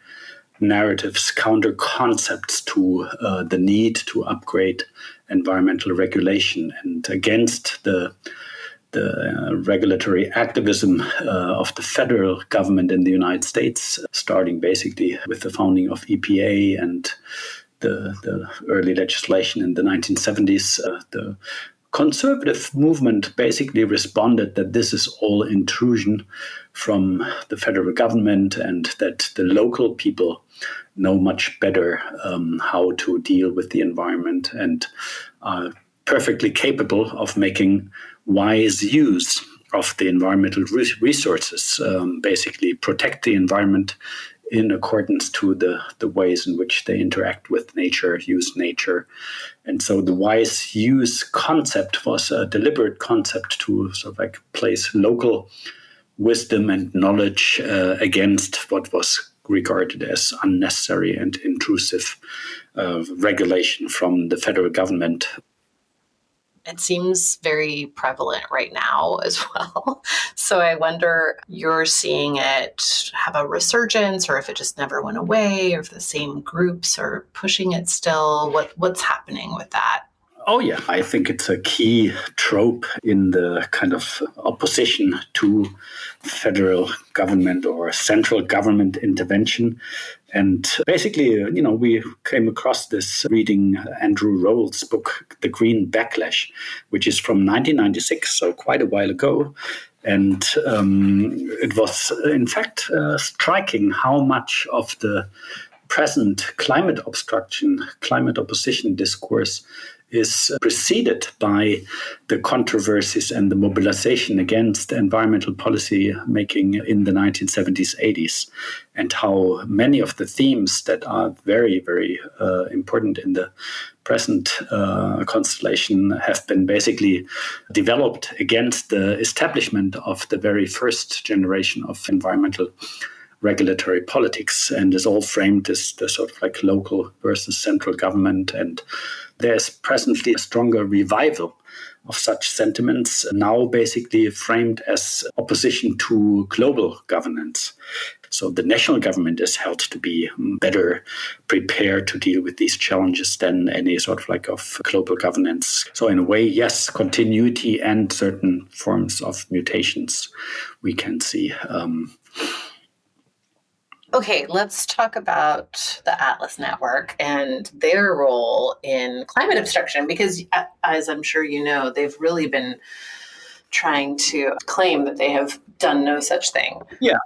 narratives, counter concepts to the need to upgrade environmental regulation, and against the regulatory activism of the federal government in the United States, starting basically with the founding of EPA and the early legislation in the 1970s. The conservative movement basically responded that this is all intrusion from the federal government and that the local people know much better how to deal with the environment and are perfectly capable of making wise use of the environmental resources, basically protect the environment in accordance to the ways in which they interact with nature, use nature. And so the wise use concept was a deliberate concept to sort of like place local wisdom and knowledge against what was regarded as unnecessary and intrusive regulation from the federal government. It seems very prevalent right now as well. So I wonder, you're seeing it have a resurgence, or if it just never went away, or if the same groups are pushing it still. What's happening with that? Oh, yeah. I think it's a key trope in the kind of opposition to federal government or central government intervention. And basically, we came across this reading Andrew Roll's book, The Green Backlash, which is from 1996, so quite a while ago. And it was, in fact, striking how much of the present climate opposition discourse is preceded by the controversies and the mobilization against environmental policy making in the 1970s, 80s, and how many of the themes that are very, very important in the present constellation have been basically developed against the establishment of the very first generation of environmental regulatory politics, and is all framed as the sort of like local versus central government. And there's presently a stronger revival of such sentiments, now basically framed as opposition to global governance. So the national government is held to be better prepared to deal with these challenges than any sort of global governance. So in a way, yes, continuity and certain forms of mutations we can see. Okay, let's talk about the Atlas Network and their role in climate obstruction, because as I'm sure you know, they've really been trying to claim that they have done no such thing. Yeah.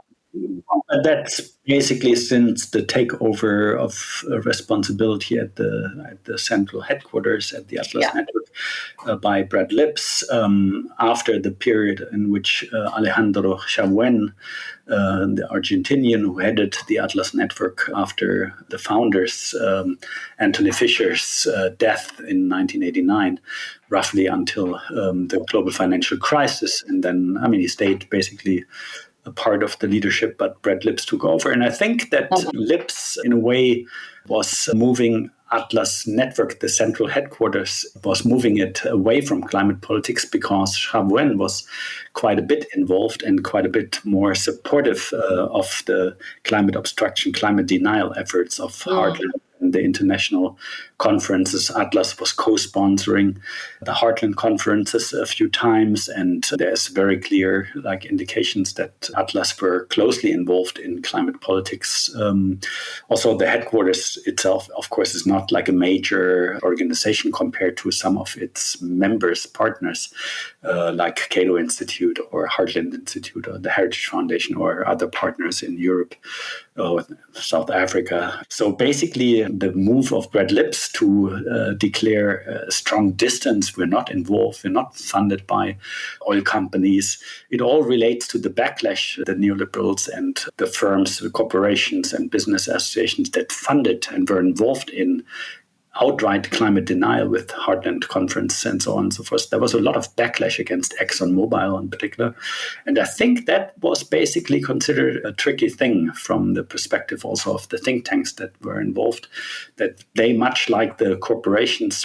That's basically since the takeover of responsibility at the central headquarters at the Atlas Network by Brad Lips, after the period in which Alejandro Chauen, the Argentinian who headed the Atlas Network after the founders, Anthony Fisher's death in 1989, roughly until the global financial crisis. And then, he stayed basically a part of the leadership, but Brad Lips took over. And I think that Lips, in a way, was moving Atlas Network, the central headquarters, was moving it away from climate politics because Chauen was quite a bit involved and quite a bit more supportive of the climate obstruction, climate denial efforts of Heartland and the international conferences. Atlas was co-sponsoring the Heartland conferences a few times, and there's very clear indications that Atlas were closely involved in climate politics. Also, the headquarters itself, of course, is not like a major organization compared to some of its members, partners, like Cato Institute or Heartland Institute or the Heritage Foundation or other partners in Europe or South Africa. So basically, the move of Brad Lips to declare a strong distance, we're not involved, we're not funded by oil companies. It all relates to the backlash the neoliberals and the firms, the corporations and business associations that funded and were involved in outright climate denial with Heartland Conference and so on and so forth. There was a lot of backlash against ExxonMobil in particular. And I think that was basically considered a tricky thing from the perspective also of the think tanks that were involved, that they, much like the corporations,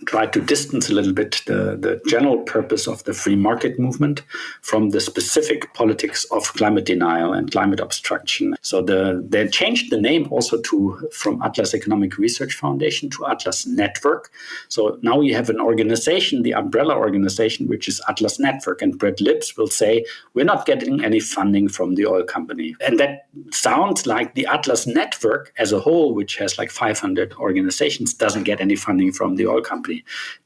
tried to distance a little bit the general purpose of the free market movement from the specific politics of climate denial and climate obstruction. So they changed the name also from Atlas Economic Research Foundation to Atlas Network. So now you have an organization, the umbrella organization, which is Atlas Network. And Brad Lips will say, we're not getting any funding from the oil company. And that sounds like the Atlas Network as a whole, which has 500 organizations, doesn't get any funding from the oil company.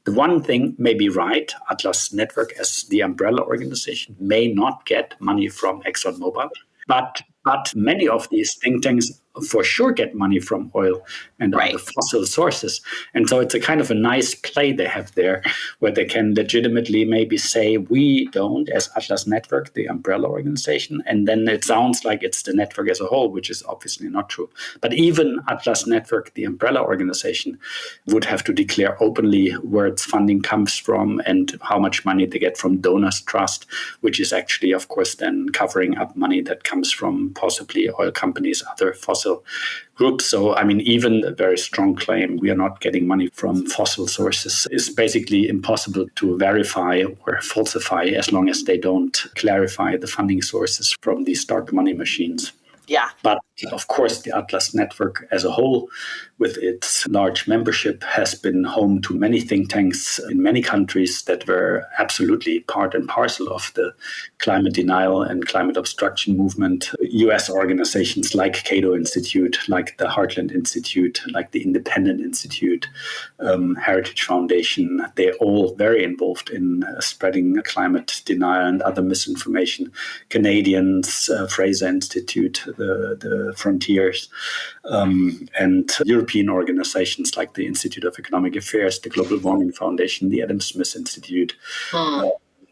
The one thing may be right, Atlas Network as the umbrella organization may not get money from ExxonMobil, but many of these think tanks for sure get money from oil and other fossil sources. And so it's a kind of a nice play they have there where they can legitimately maybe say, we don't, as Atlas Network, the umbrella organization. And then it sounds like it's the network as a whole, which is obviously not true. But even Atlas Network, the umbrella organization, would have to declare openly where its funding comes from and how much money they get from Donors Trust, which is actually, of course, then covering up money that comes from possibly oil companies, other fossil groups. So, even a very strong claim we are not getting money from fossil sources is basically impossible to verify or falsify as long as they don't clarify the funding sources from these dark money machines. Yeah. But of course, the Atlas Network as a whole, with its large membership, has been home to many think tanks in many countries that were absolutely part and parcel of the climate denial and climate obstruction movement. US organizations like Cato Institute, like the Heartland Institute, like the Independent Institute, Heritage Foundation, they're all very involved in spreading climate denial and other misinformation. Canadians, Fraser Institute, the Frontiers, and European organizations like the Institute of Economic Affairs, the Global Warming Foundation, the Adam Smith Institute,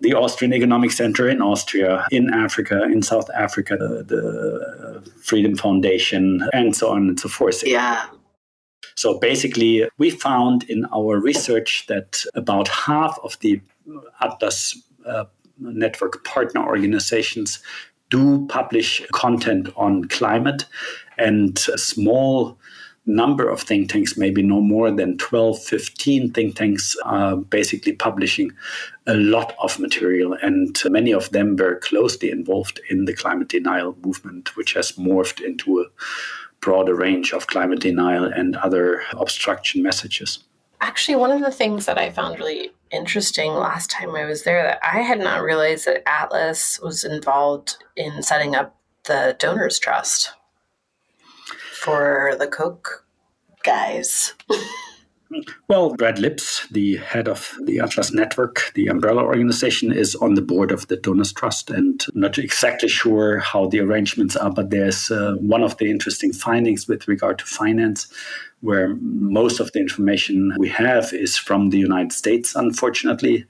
the Austrian Economic Center in Austria, in Africa, in South Africa, the Freedom Foundation, and so on and so forth. Yeah. So basically, we found in our research that about half of the Atlas Network partner organizations do publish content on climate, and a small number of think tanks, maybe no more than 12, 15 think tanks, are basically publishing a lot of material. And many of them were closely involved in the climate denial movement, which has morphed into a broader range of climate denial and other obstruction messages. Actually, one of the things that I found really interesting last time I was there, that I had not realized that Atlas was involved in setting up the Donors Trust for the Koch guys. Well, Brad Lips, the head of the Atlas Network, the umbrella organization, is on the board of the Donors Trust, and not exactly sure how the arrangements are, but there's one of the interesting findings with regard to finance, where most of the information we have is from the United States, unfortunately,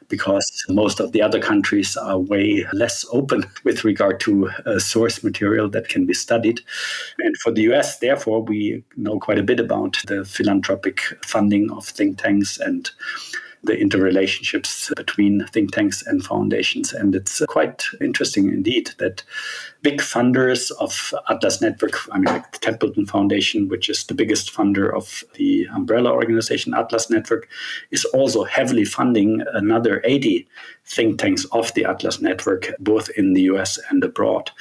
because most of the other countries are way less open with regard to source material that can be studied. And for the US, therefore, we know quite a bit about the philanthropic funding of think tanks and the interrelationships between think tanks and foundations. And it's quite interesting indeed that big funders of Atlas Network, like the Templeton Foundation, which is the biggest funder of the umbrella organization Atlas Network, is also heavily funding another 80 think tanks of the Atlas Network, both in the US and abroad.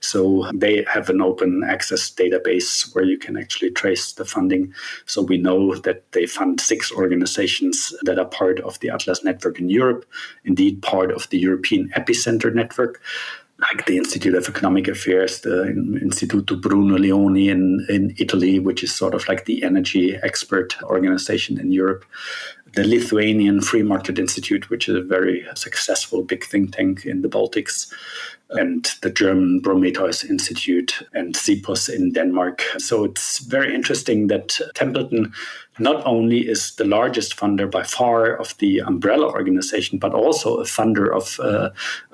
So they have an open access database where you can actually trace the funding. So we know that they fund 6 organizations that are part of the Atlas Network in Europe, indeed part of the European Epicenter Network, like the Institute of Economic Affairs, the Instituto Bruno Leoni in Italy, which is sort of like the energy expert organization in Europe, the Lithuanian Free Market Institute, which is a very successful big think tank in the Baltics, and the German Prometheus Institute and CIPOS in Denmark. So it's very interesting that Templeton not only is the largest funder by far of the umbrella organization, but also a funder of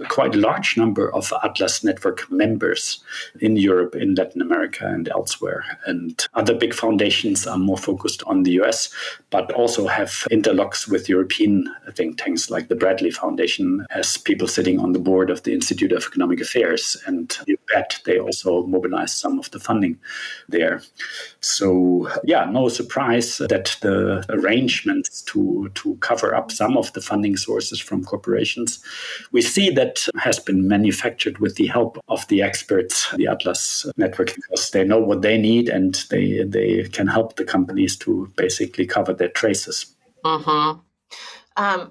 quite a large number of Atlas Network members in Europe, in Latin America, and elsewhere. And other big foundations are more focused on the US, but also have interlocks with European think tanks, like the Bradley Foundation has people sitting on the board of the Institute of Economic Affairs, and you bet they also mobilize some of the funding there. So, yeah, no surprise that the arrangements to cover up some of the funding sources from corporations, we see that has been manufactured with the help of the experts, the Atlas Network, because they know what they need and they can help the companies to basically cover their traces. Mm-hmm.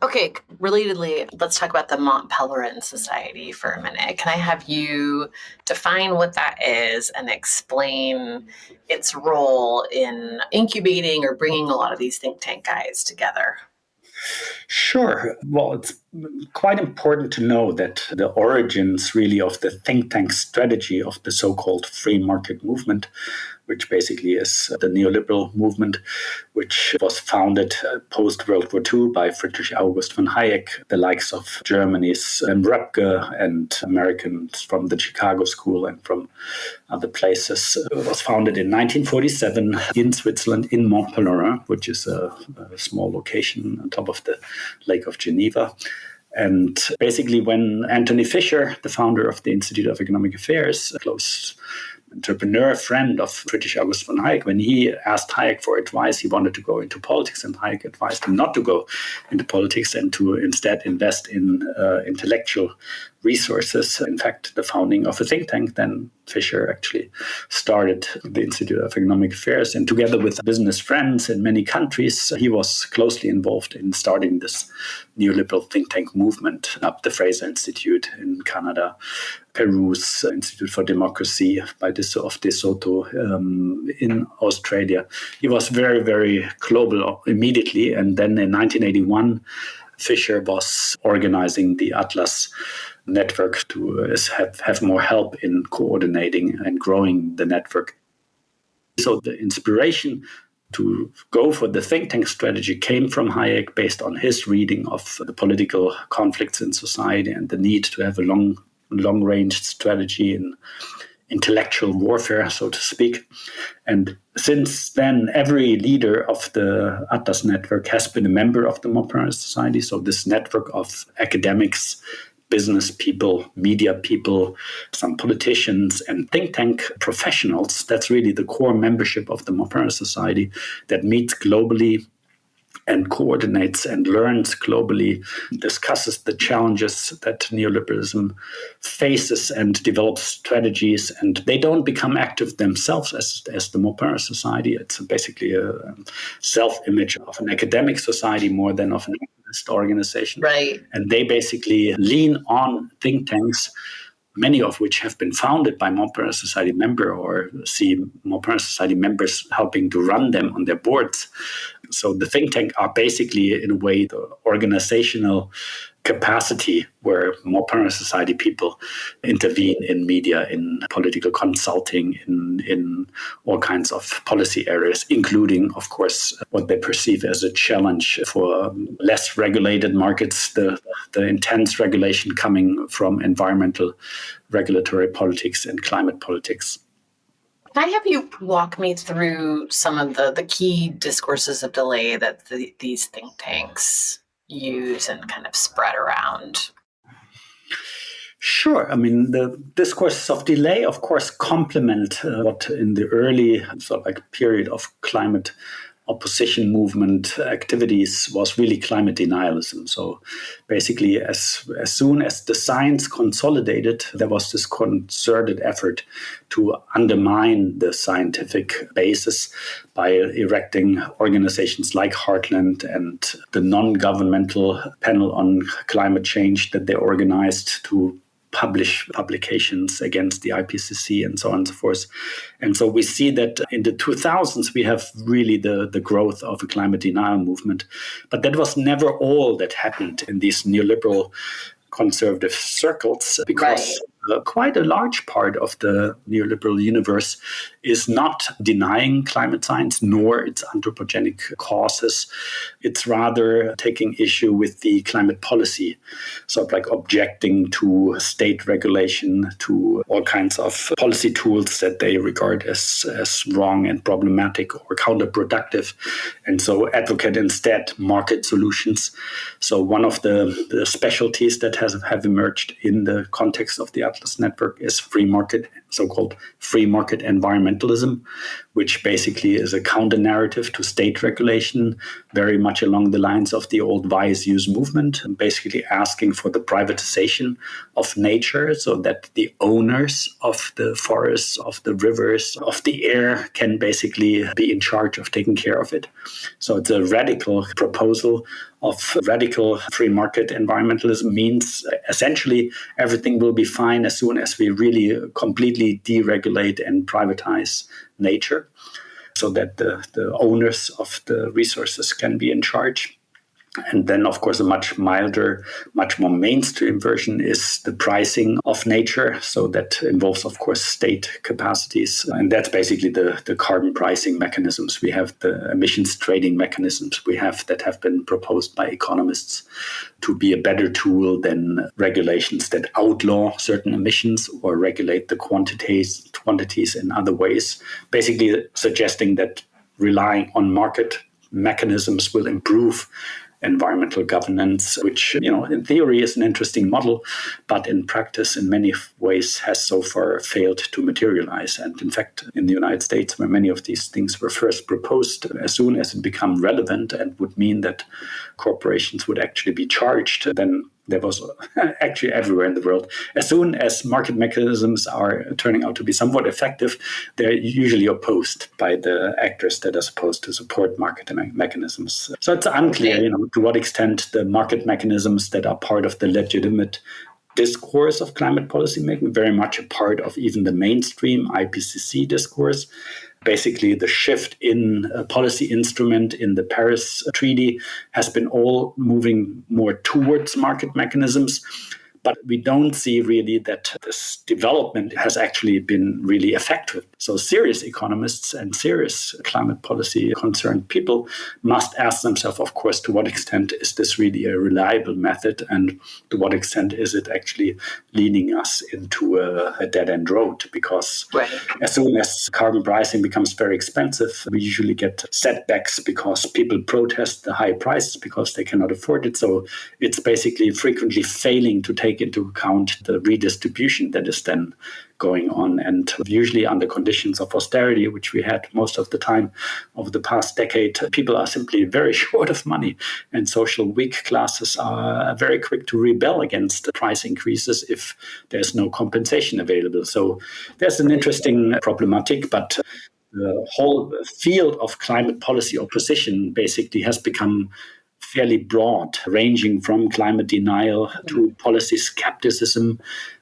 Okay, relatedly, let's talk about the Mont Pelerin Society for a minute. Can I have you define what that is and explain its role in incubating or bringing a lot of these think tank guys together? Sure. Well, it's quite important to know that the origins really of the think tank strategy of the so-called free market movement, which basically is the neoliberal movement, which was founded post-World War II by Friedrich August von Hayek, the likes of Germany's Rapture and Americans from the Chicago School and from other places. It was founded in 1947 in Switzerland, in Mont Pelerin, which is a small location on top of the Lake of Geneva. And basically, when Anthony Fisher, the founder of the Institute of Economic Affairs, a close entrepreneur, friend of Friedrich August von Hayek, when he asked Hayek for advice, he wanted to go into politics, and Hayek advised him not to go into politics and to instead invest in intellectual resources. In fact, the founding of a think tank, then Fisher actually started the Institute of Economic Affairs, and together with business friends in many countries, he was closely involved in starting this neoliberal think tank movement up the Fraser Institute in Canada, Peru's Institute for Democracy by De Soto in Australia. He was very, very global immediately, and then in 1981, Fisher was organizing the Atlas Network to have more help in coordinating and growing the network. So the inspiration to go for the think tank strategy came from Hayek, based on his reading of the political conflicts in society and the need to have a long-range strategy in intellectual warfare, so to speak. And since then, every leader of the Atlas Network has been a member of the Mont Pelerin Society. So this network of academics, business people, media people, some politicians, and think tank professionals. That's really the core membership of the Mont Pelerin Society that meets globally and coordinates and learns globally, discusses the challenges that neoliberalism faces and develops strategies. And they don't become active themselves as the Mont Pelerin Society. It's basically a self-image of an academic society more than of an activist organization. Right. And they basically lean on think tanks, many of which have been founded by Mont Pelerin Society members or see Mont Pelerin Society members helping to run them on their boards. So the think tank are basically, in a way, the organizational capacity where Mont Pelerin Society people intervene in media, in political consulting, in all kinds of policy areas, including, of course, what they perceive as a challenge for less regulated markets, the intense regulation coming from environmental regulatory politics and climate politics. Can I have you walk me through some of the key discourses of delay that these think tanks use and kind of spread around? Sure. I mean, the discourses of delay, of course, complement what in the early period of climate opposition movement activities was really climate denialism. So basically, as soon as the science consolidated, there was this concerted effort to undermine the scientific basis by erecting organizations like Heartland and the non-governmental panel on climate change that they organized to publish publications against the IPCC and so on and so forth. And so we see that in the 2000s, we have really the growth of a climate denial movement. But that was never all that happened in these neoliberal conservative circles, because quite a large part of the neoliberal universe is not denying climate science nor its anthropogenic causes. It's rather taking issue with the climate policy, objecting to state regulation, to all kinds of policy tools that they regard as wrong and problematic or counterproductive, and so advocate instead market solutions. So one of the specialties that have emerged in the context of the Atlas Network is free market, so-called free market environmentalism, which basically is a counter-narrative to state regulation, very much along the lines of the old wise use movement, basically asking for the privatization of nature so that the owners of the forests, of the rivers, of the air can basically be in charge of taking care of it. So it's a radical proposal of radical free market environmentalism. Means essentially everything will be fine as soon as we really completely deregulate and privatize nature, so that the owners of the resources can be in charge. And then, of course, a much milder, much more mainstream version is the pricing of nature. So that involves, of course, state capacities. And that's basically the carbon pricing mechanisms. We have the emissions trading mechanisms we have that have been proposed by economists to be a better tool than regulations that outlaw certain emissions or regulate the quantities in other ways, basically suggesting that relying on market mechanisms will improve environmental governance, which, in theory is an interesting model, but in practice, in many ways, has so far failed to materialize. And in fact, in the United States, where many of these things were first proposed, as soon as it became relevant and would mean that corporations would actually be charged, then there was actually everywhere in the world. As soon as market mechanisms are turning out to be somewhat effective, they're usually opposed by the actors that are supposed to support market mechanisms. So it's unclear, to what extent the market mechanisms that are part of the legitimate discourse of climate policy making, very much a part of even the mainstream IPCC discourse. Basically, the shift in a policy instrument in the Paris Treaty has been all moving more towards market mechanisms. But we don't see really that this development has actually been really effective. So serious economists and serious climate policy concerned people must ask themselves, of course, to what extent is this really a reliable method, and to what extent is it actually leading us into a dead-end road? Because as soon as carbon pricing becomes very expensive, we usually get setbacks because people protest the high prices because they cannot afford it. So it's basically frequently failing to take take into account the redistribution that is then going on. And usually under conditions of austerity, which we had most of the time over the past decade, people are simply very short of money. And social weak classes are very quick to rebel against price increases if there's no compensation available. So there's an interesting problematic, but the whole field of climate policy opposition basically has become fairly broad, ranging from climate denial to policy skepticism,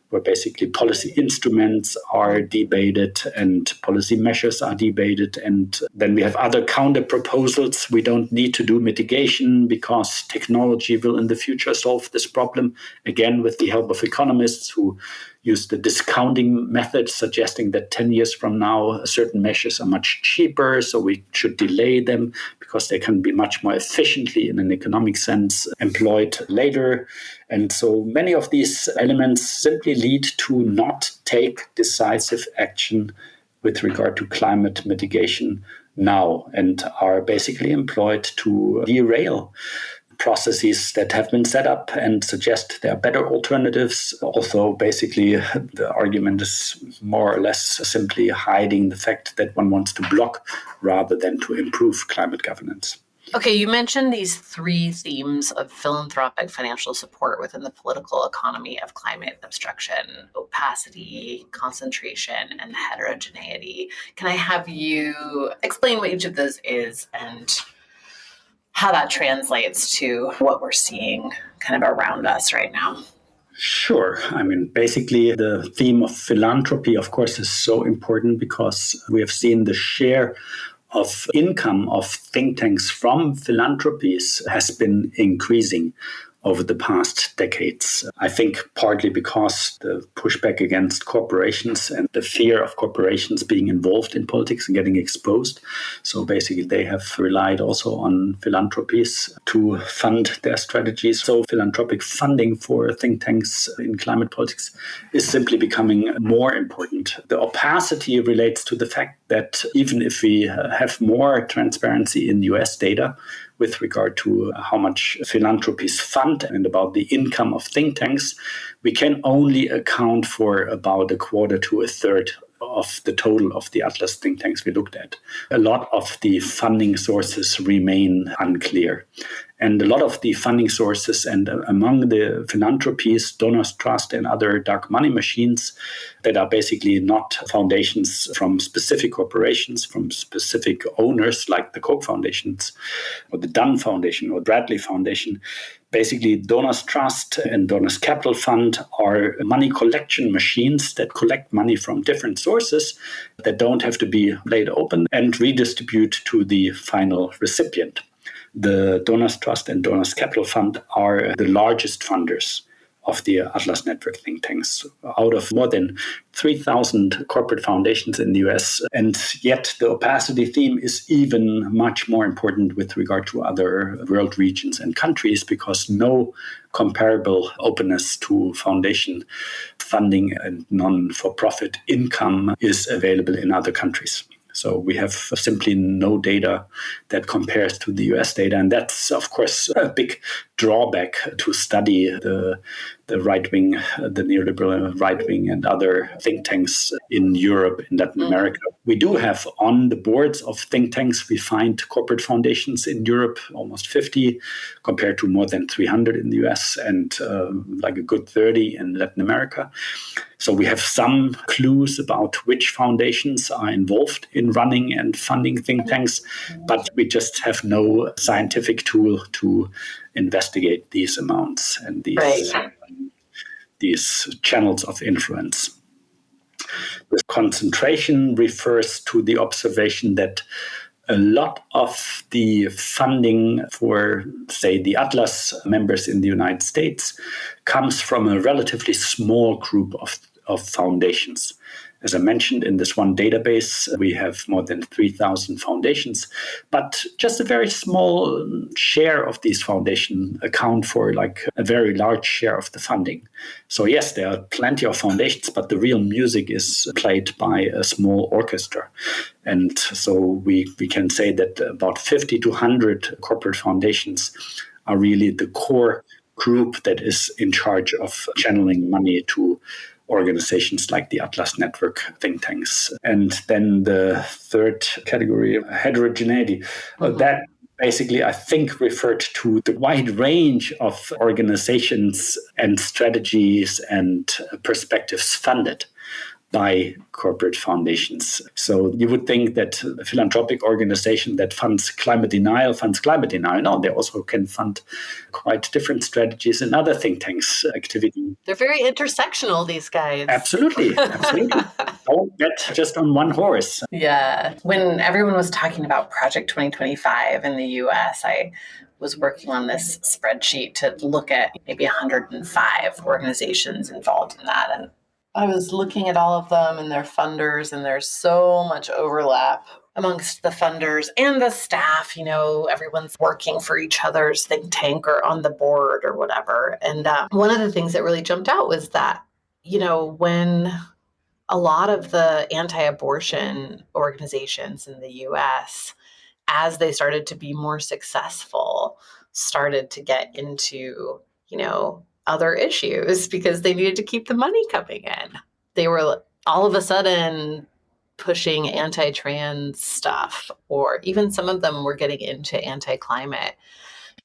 where basically policy instruments are debated and policy measures are debated. And then we have other counter proposals. We don't need to do mitigation because technology will in the future solve this problem, again, with the help of economists who use the discounting method, suggesting that 10 years from now, certain measures are much cheaper, so we should delay them because they can be much more efficiently, in an economic sense, employed later. And so many of these elements simply lead to not take decisive action with regard to climate mitigation now, and are basically employed to derail processes that have been set up and suggest there are better alternatives. Also, basically, the argument is more or less simply hiding the fact that one wants to block rather than to improve climate governance. Okay, you mentioned these three themes of philanthropic financial support within the political economy of climate obstruction: opacity, concentration, and heterogeneity. Can I have you explain what each of those is and how that translates to what we're seeing kind of around us right now? Sure. I mean, basically, the theme of philanthropy, of course, is so important because we have seen the share of income of think tanks from philanthropies has been increasing over the past decades. I think partly because the pushback against corporations and the fear of corporations being involved in politics and getting exposed. So basically they have relied also on philanthropies to fund their strategies. So philanthropic funding for think tanks in climate politics is simply becoming more important. The opacity relates to the fact that even if we have more transparency in US data, with regard to how much philanthropies fund and about the income of think tanks, we can only account for about a quarter to a third of the total of the Atlas think tanks we looked at. A lot of the funding sources remain unclear. And a lot of the funding sources and among the philanthropies, donors' trust and other dark money machines that are basically not foundations from specific corporations, from specific owners like the Koch Foundations or the Dunn Foundation or Bradley Foundation. Basically, Donors' Trust and Donors' Capital Fund are money collection machines that collect money from different sources that don't have to be laid open and redistribute to the final recipient. The Donors' Trust and Donors' Capital Fund are the largest funders of the Atlas Network think tanks, out of more than 3,000 corporate foundations in the US. And yet the opacity theme is even much more important with regard to other world regions and countries, because no comparable openness to foundation funding and non-for-profit income is available in other countries. So we have simply no data that compares to the US data. And that's, of course, a big drawback to study the right-wing, the neoliberal right-wing and other think tanks in Europe, in Latin America. We do have on the boards of think tanks, we find corporate foundations in Europe, almost 50, compared to more than 300 in the US and like a good 30 in Latin America. So we have some clues about which foundations are involved in running and funding think tanks, but we just have no scientific tool to investigate these amounts and these channels of influence. The concentration refers to the observation that a lot of the funding for, say, the Atlas members in the United States comes from a relatively small group of foundations. As I mentioned, in this one database, we have more than 3,000 foundations, but just a very small share of these foundations account for like a very large share of the funding. So yes, there are plenty of foundations, but the real music is played by a small orchestra. And so we can say that about 50 to 100 corporate foundations are really the core group that is in charge of channeling money to organizations like the Atlas Network think tanks. And then the third category, heterogeneity, that basically, I think, referred to the wide range of organizations and strategies and perspectives funded by corporate foundations. So you would think that a philanthropic organization that funds climate denial. No, they also can fund quite different strategies and other think tanks' activity. They're very intersectional, these guys. Absolutely. Don't bet just on one horse. Yeah. When everyone was talking about Project 2025 in the US, I was working on this spreadsheet to look at maybe 105 organizations involved in that. And I was looking at all of them and their funders, and there's so much overlap amongst the funders and the staff. Everyone's working for each other's think tank or on the board or whatever. And one of the things that really jumped out was that, when a lot of the anti-abortion organizations in the US, as they started to be more successful, started to get into, other issues because they needed to keep the money coming in. They were all of a sudden pushing anti-trans stuff, or even some of them were getting into anti-climate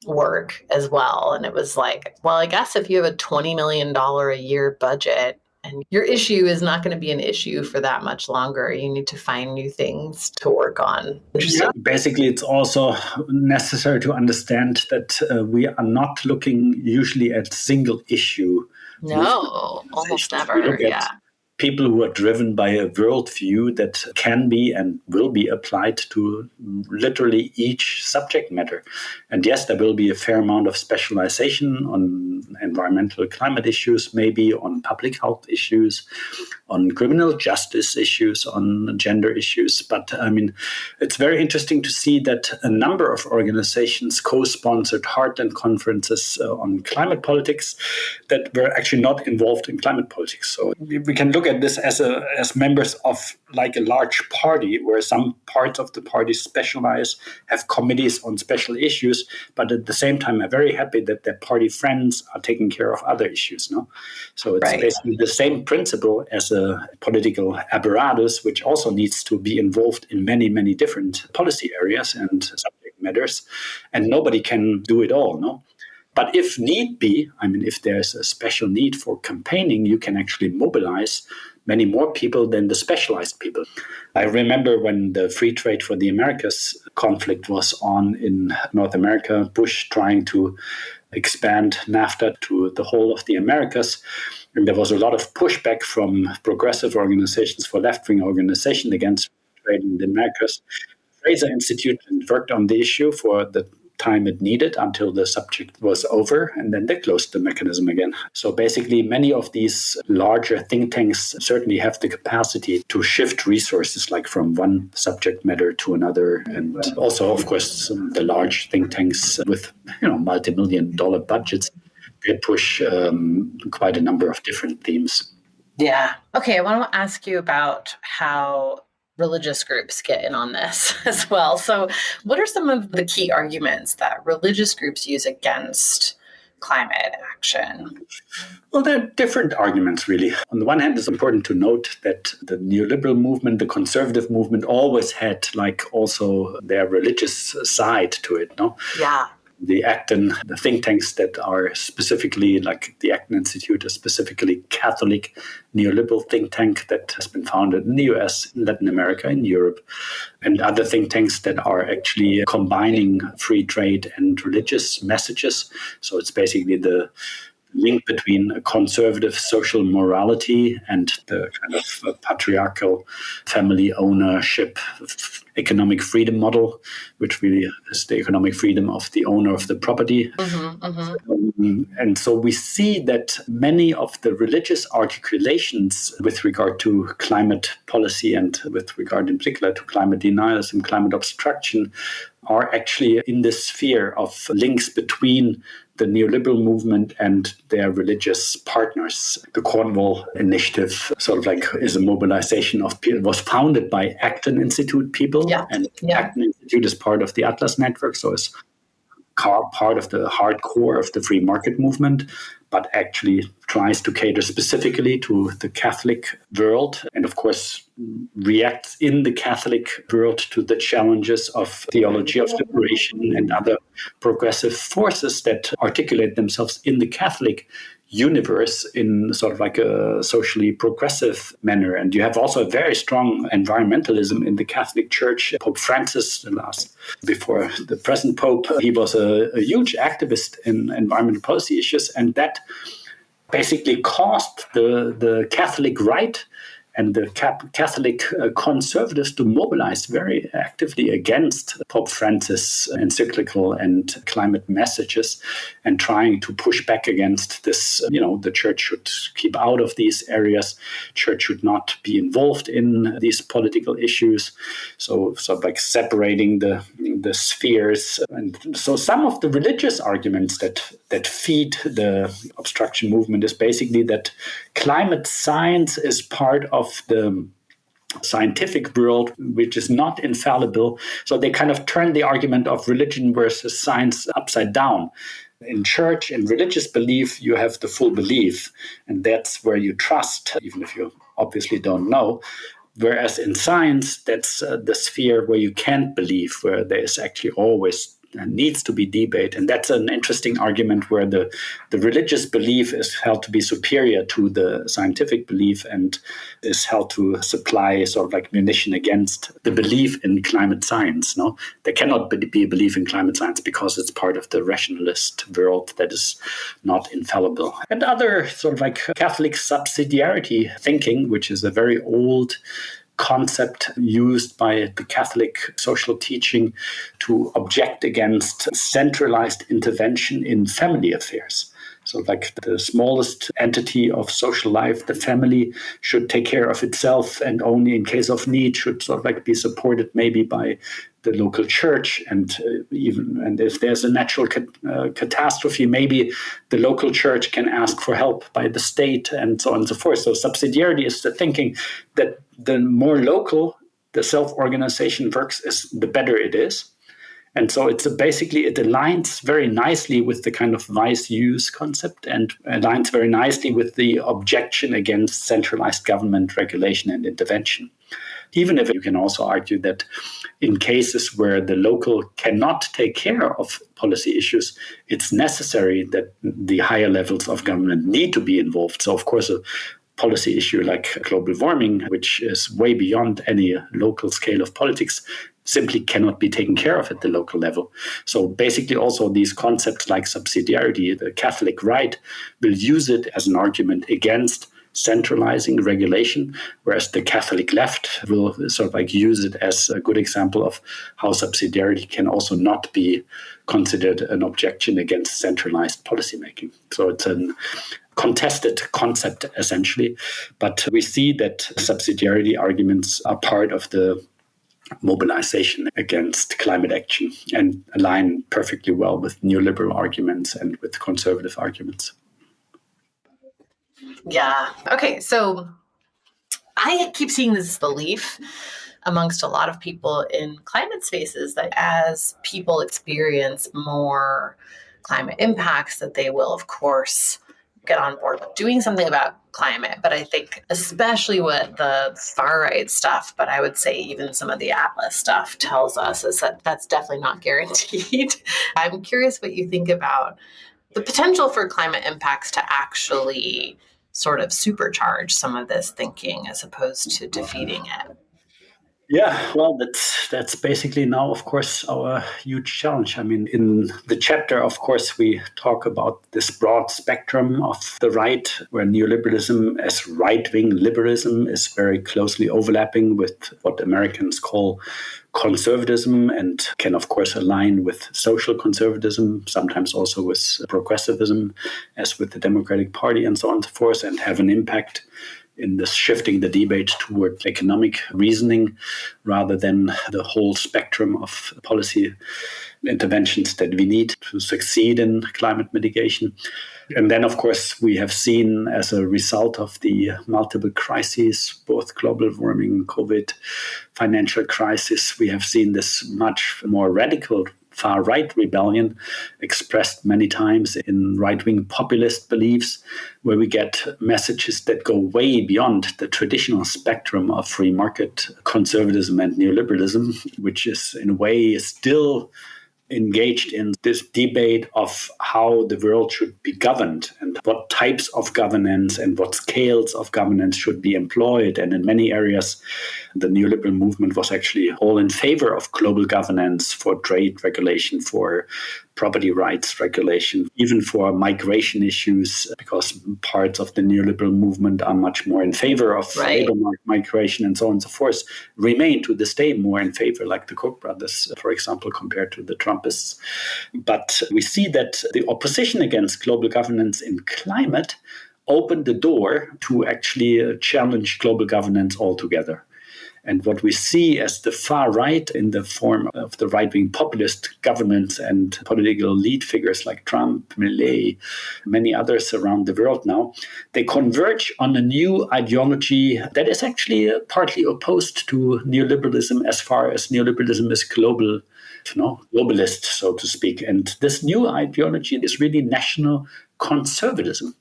work as well. And it was like, well, I guess if you have a $20 million a year budget and your issue is not going to be an issue for that much longer, you need to find new things to work on. Yeah. Basically, it's also necessary to understand that we are not looking usually at single issue. No, almost never. Yeah. People who are driven by a worldview that can be and will be applied to literally each subject matter. And yes, there will be a fair amount of specialization on environmental climate issues, maybe on public health issues, on criminal justice issues, on gender issues. But it's very interesting to see that a number of organizations co-sponsored heartland conferences on climate politics that were actually not involved in climate politics. So we can look at this as members of like a large party, where some parts of the party specialize, have committees on special issues, but at the same time are very happy that their party friends are taking care of other issues. No, so it's basically the same principle as a political apparatus, which also needs to be involved in many, many different policy areas and subject matters, and nobody can do it all. No. But if need be, if there's a special need for campaigning, you can actually mobilize many more people than the specialized people. I remember when the Free Trade for the Americas conflict was on in North America, Bush trying to expand NAFTA to the whole of the Americas. And there was a lot of pushback from progressive organizations for left-wing organizations against trade in the Americas. Fraser Institute worked on the issue for the time it needed until the subject was over, and then they closed the mechanism again. So basically, many of these larger think tanks certainly have the capacity to shift resources like from one subject matter to another. And also, of course, the large think tanks with multi-million-dollar budgets, they push quite a number of different themes. Yeah. Okay, I want to ask you about how religious groups get in on this as well. So what are some of the key arguments that religious groups use against climate action? Well, there are different arguments, really. On the one hand, it's important to note that the neoliberal movement, the conservative movement, always had also their religious side to it, no? Yeah. The Acton, the think tanks that are specifically, like the Acton Institute, a specifically Catholic neoliberal think tank that has been founded in the US, in Latin America, in Europe, and other think tanks that are actually combining free trade and religious messages. So it's basically the link between a conservative social morality and the kind of patriarchal family ownership economic freedom model, which really is the economic freedom of the owner of the property. And so we see that many of the religious articulations with regard to climate policy and with regard in particular to climate denials and climate obstruction are actually in the sphere of links between the neoliberal movement and their religious partners. The Cornwall Initiative is a mobilization of people. It was founded by Acton Institute people, and Acton Institute is part of the Atlas Network, so it's part of the hardcore of the free market movement, but actually tries to cater specifically to the Catholic world, and of course reacts in the Catholic world to the challenges of theology of liberation and other progressive forces that articulate themselves in the Catholic universe in sort of like a socially progressive manner. And you have also a very strong environmentalism in the Catholic Church. Pope Francis, before the present Pope, he was a huge activist in environmental policy issues, and that basically caused the Catholic right and the Catholic conservatives to mobilize very actively against Pope Francis' encyclical and climate messages, and trying to push back against this. The church should keep out of these areas. Church should not be involved in these political issues. So like separating the spheres. And so some of the religious arguments that feed the obstruction movement is basically that climate science is part of the scientific world, which is not infallible. So they kind of turn the argument of religion versus science upside down. In church, in religious belief, you have the full belief, and that's where you trust, even if you obviously don't know. Whereas in science, that's the sphere where you can't believe, where there is actually always needs to be debate. And that's an interesting argument where the religious belief is held to be superior to the scientific belief and is held to supply sort of like munition against the belief in climate science. No, there cannot be a belief in climate science because it's part of the rationalist world that is not infallible. And other sort of like Catholic subsidiarity thinking, which is a very old concept used by the Catholic social teaching to object against centralized intervention in family affairs. So like the smallest entity of social life, the family, should take care of itself, and only in case of need should sort of like be supported maybe by the local church, and if there's a natural catastrophe, maybe the local church can ask for help by the state, and so on and so forth. So subsidiarity is the thinking that the more local the self-organization works, is the better it is. And so it aligns very nicely with the kind of wise use concept, and aligns very nicely with the objection against centralized government regulation and intervention. Even if you can also argue that in cases where the local cannot take care of policy issues, it's necessary that the higher levels of government need to be involved. So, of course, a policy issue like global warming, which is way beyond any local scale of politics, simply cannot be taken care of at the local level. So basically also these concepts like subsidiarity, the Catholic right will use it as an argument against centralizing regulation, whereas the Catholic left will sort of like use it as a good example of how subsidiarity can also not be considered an objection against centralized policymaking. So it's a contested concept, essentially. But we see that subsidiarity arguments are part of the mobilization against climate action and align perfectly well with neoliberal arguments and with conservative arguments. Yeah. Okay. So I keep seeing this belief amongst a lot of people in climate spaces that as people experience more climate impacts, that they will, of course, get on board with doing something about climate. But I think especially what the far right stuff, but I would say even some of the Atlas stuff tells us is that that's definitely not guaranteed. I'm curious what you think about the potential for climate impacts to actually sort of supercharge some of this thinking as opposed to defeating it. Yeah, well, that's basically now, of course, our huge challenge. I mean, in the chapter, of course, we talk about this broad spectrum of the right, where neoliberalism as right-wing liberalism is very closely overlapping with what Americans call conservatism, and can, of course, align with social conservatism, sometimes also with progressivism, as with the Democratic Party and so on and so forth, and have an impact in this shifting the debate toward economic reasoning rather than the whole spectrum of policy interventions that we need to succeed in climate mitigation. And then, of course, we have seen as a result of the multiple crises, both global warming, COVID, financial crisis, we have seen this much more radical far-right rebellion expressed many times in right-wing populist beliefs, where we get messages that go way beyond the traditional spectrum of free market conservatism and neoliberalism, which is in a way still engaged in this debate of how the world should be governed and what types of governance and what scales of governance should be employed. And in many areas, the neoliberal movement was actually all in favor of global governance, for trade regulation, for property rights regulation, even for migration issues, because parts of the neoliberal movement are much more in favor of labor migration and so on and so forth, remain to this day more in favor, like the Koch brothers, for example, compared to the Trumpists. But we see that the opposition against global governance in climate opened the door to actually challenge global governance altogether. And what we see as the far right, in the form of the right-wing populist governments and political elite figures like Trump, Milei, many others around the world now, they converge on a new ideology that is actually partly opposed to neoliberalism, as far as neoliberalism is globalist, so to speak. And this new ideology is really national conservatism.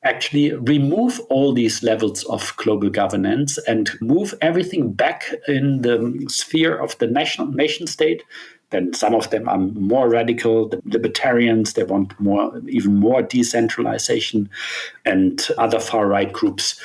Actually remove all these levels of global governance and move everything back in the sphere of the nation state. Then some of them are more radical, the libertarians, they want even more decentralization, and other far-right groups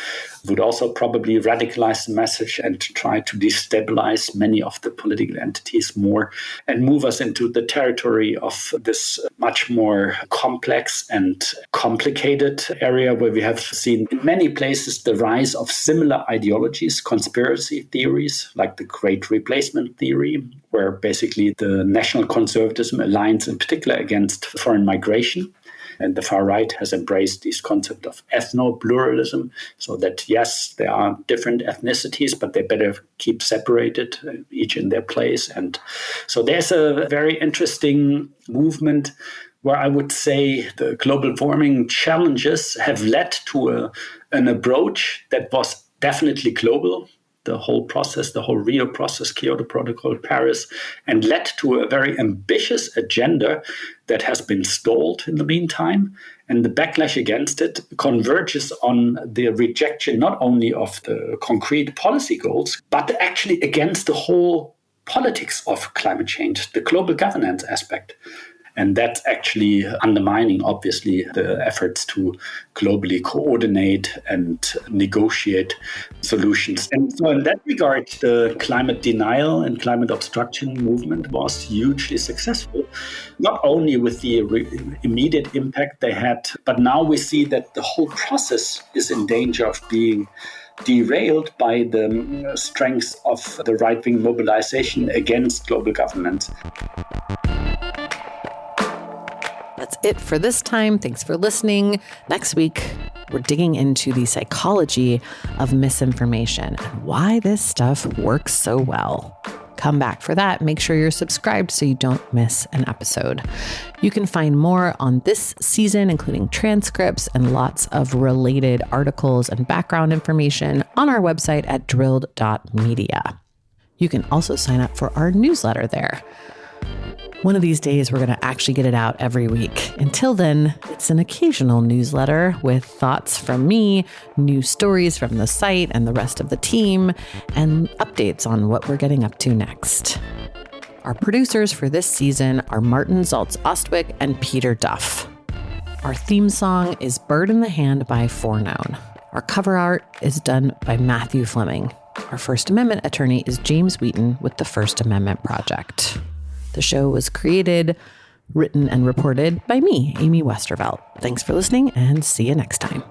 would also probably radicalize the message and try to destabilize many of the political entities more and move us into the territory of this much more complex and complicated area where we have seen in many places the rise of similar ideologies, conspiracy theories, like the Great Replacement theory, where basically the national conservatism aligns in particular against foreign migration. And the far right has embraced this concept of ethno-pluralism, so that, yes, there are different ethnicities, but they better keep separated, each in their place. And so there's a very interesting movement where I would say the global warming challenges have led to an approach that was definitely global. The whole process, the whole Rio process, Kyoto Protocol, Paris, and led to a very ambitious agenda that has been stalled in the meantime. And the backlash against it converges on the rejection not only of the concrete policy goals, but actually against the whole politics of climate change, the global governance aspect. And that's actually undermining, obviously, the efforts to globally coordinate and negotiate solutions. And so in that regard, the climate denial and climate obstruction movement was hugely successful, not only with the immediate impact they had, but now we see that the whole process is in danger of being derailed by the strength of the right-wing mobilization against global governance. That's it for this time. Thanks for listening. Next week, we're digging into the psychology of misinformation and why this stuff works so well. Come back for that. Make sure you're subscribed so you don't miss an episode. You can find more on this season, including transcripts and lots of related articles and background information on our website at drilled.media. You can also sign up for our newsletter there. One of these days, we're going to actually get it out every week. Until then, it's an occasional newsletter with thoughts from me, news stories from the site and the rest of the team, and updates on what we're getting up to next. Our producers for this season are Martin Zaltz-Ostwick and Peter Duff. Our theme song is Bird in the Hand by Forknown. Our cover art is done by Matthew Fleming. Our First Amendment attorney is James Wheaton with the First Amendment Project. The show was created, written, and reported by me, Amy Westervelt. Thanks for listening, and see you next time.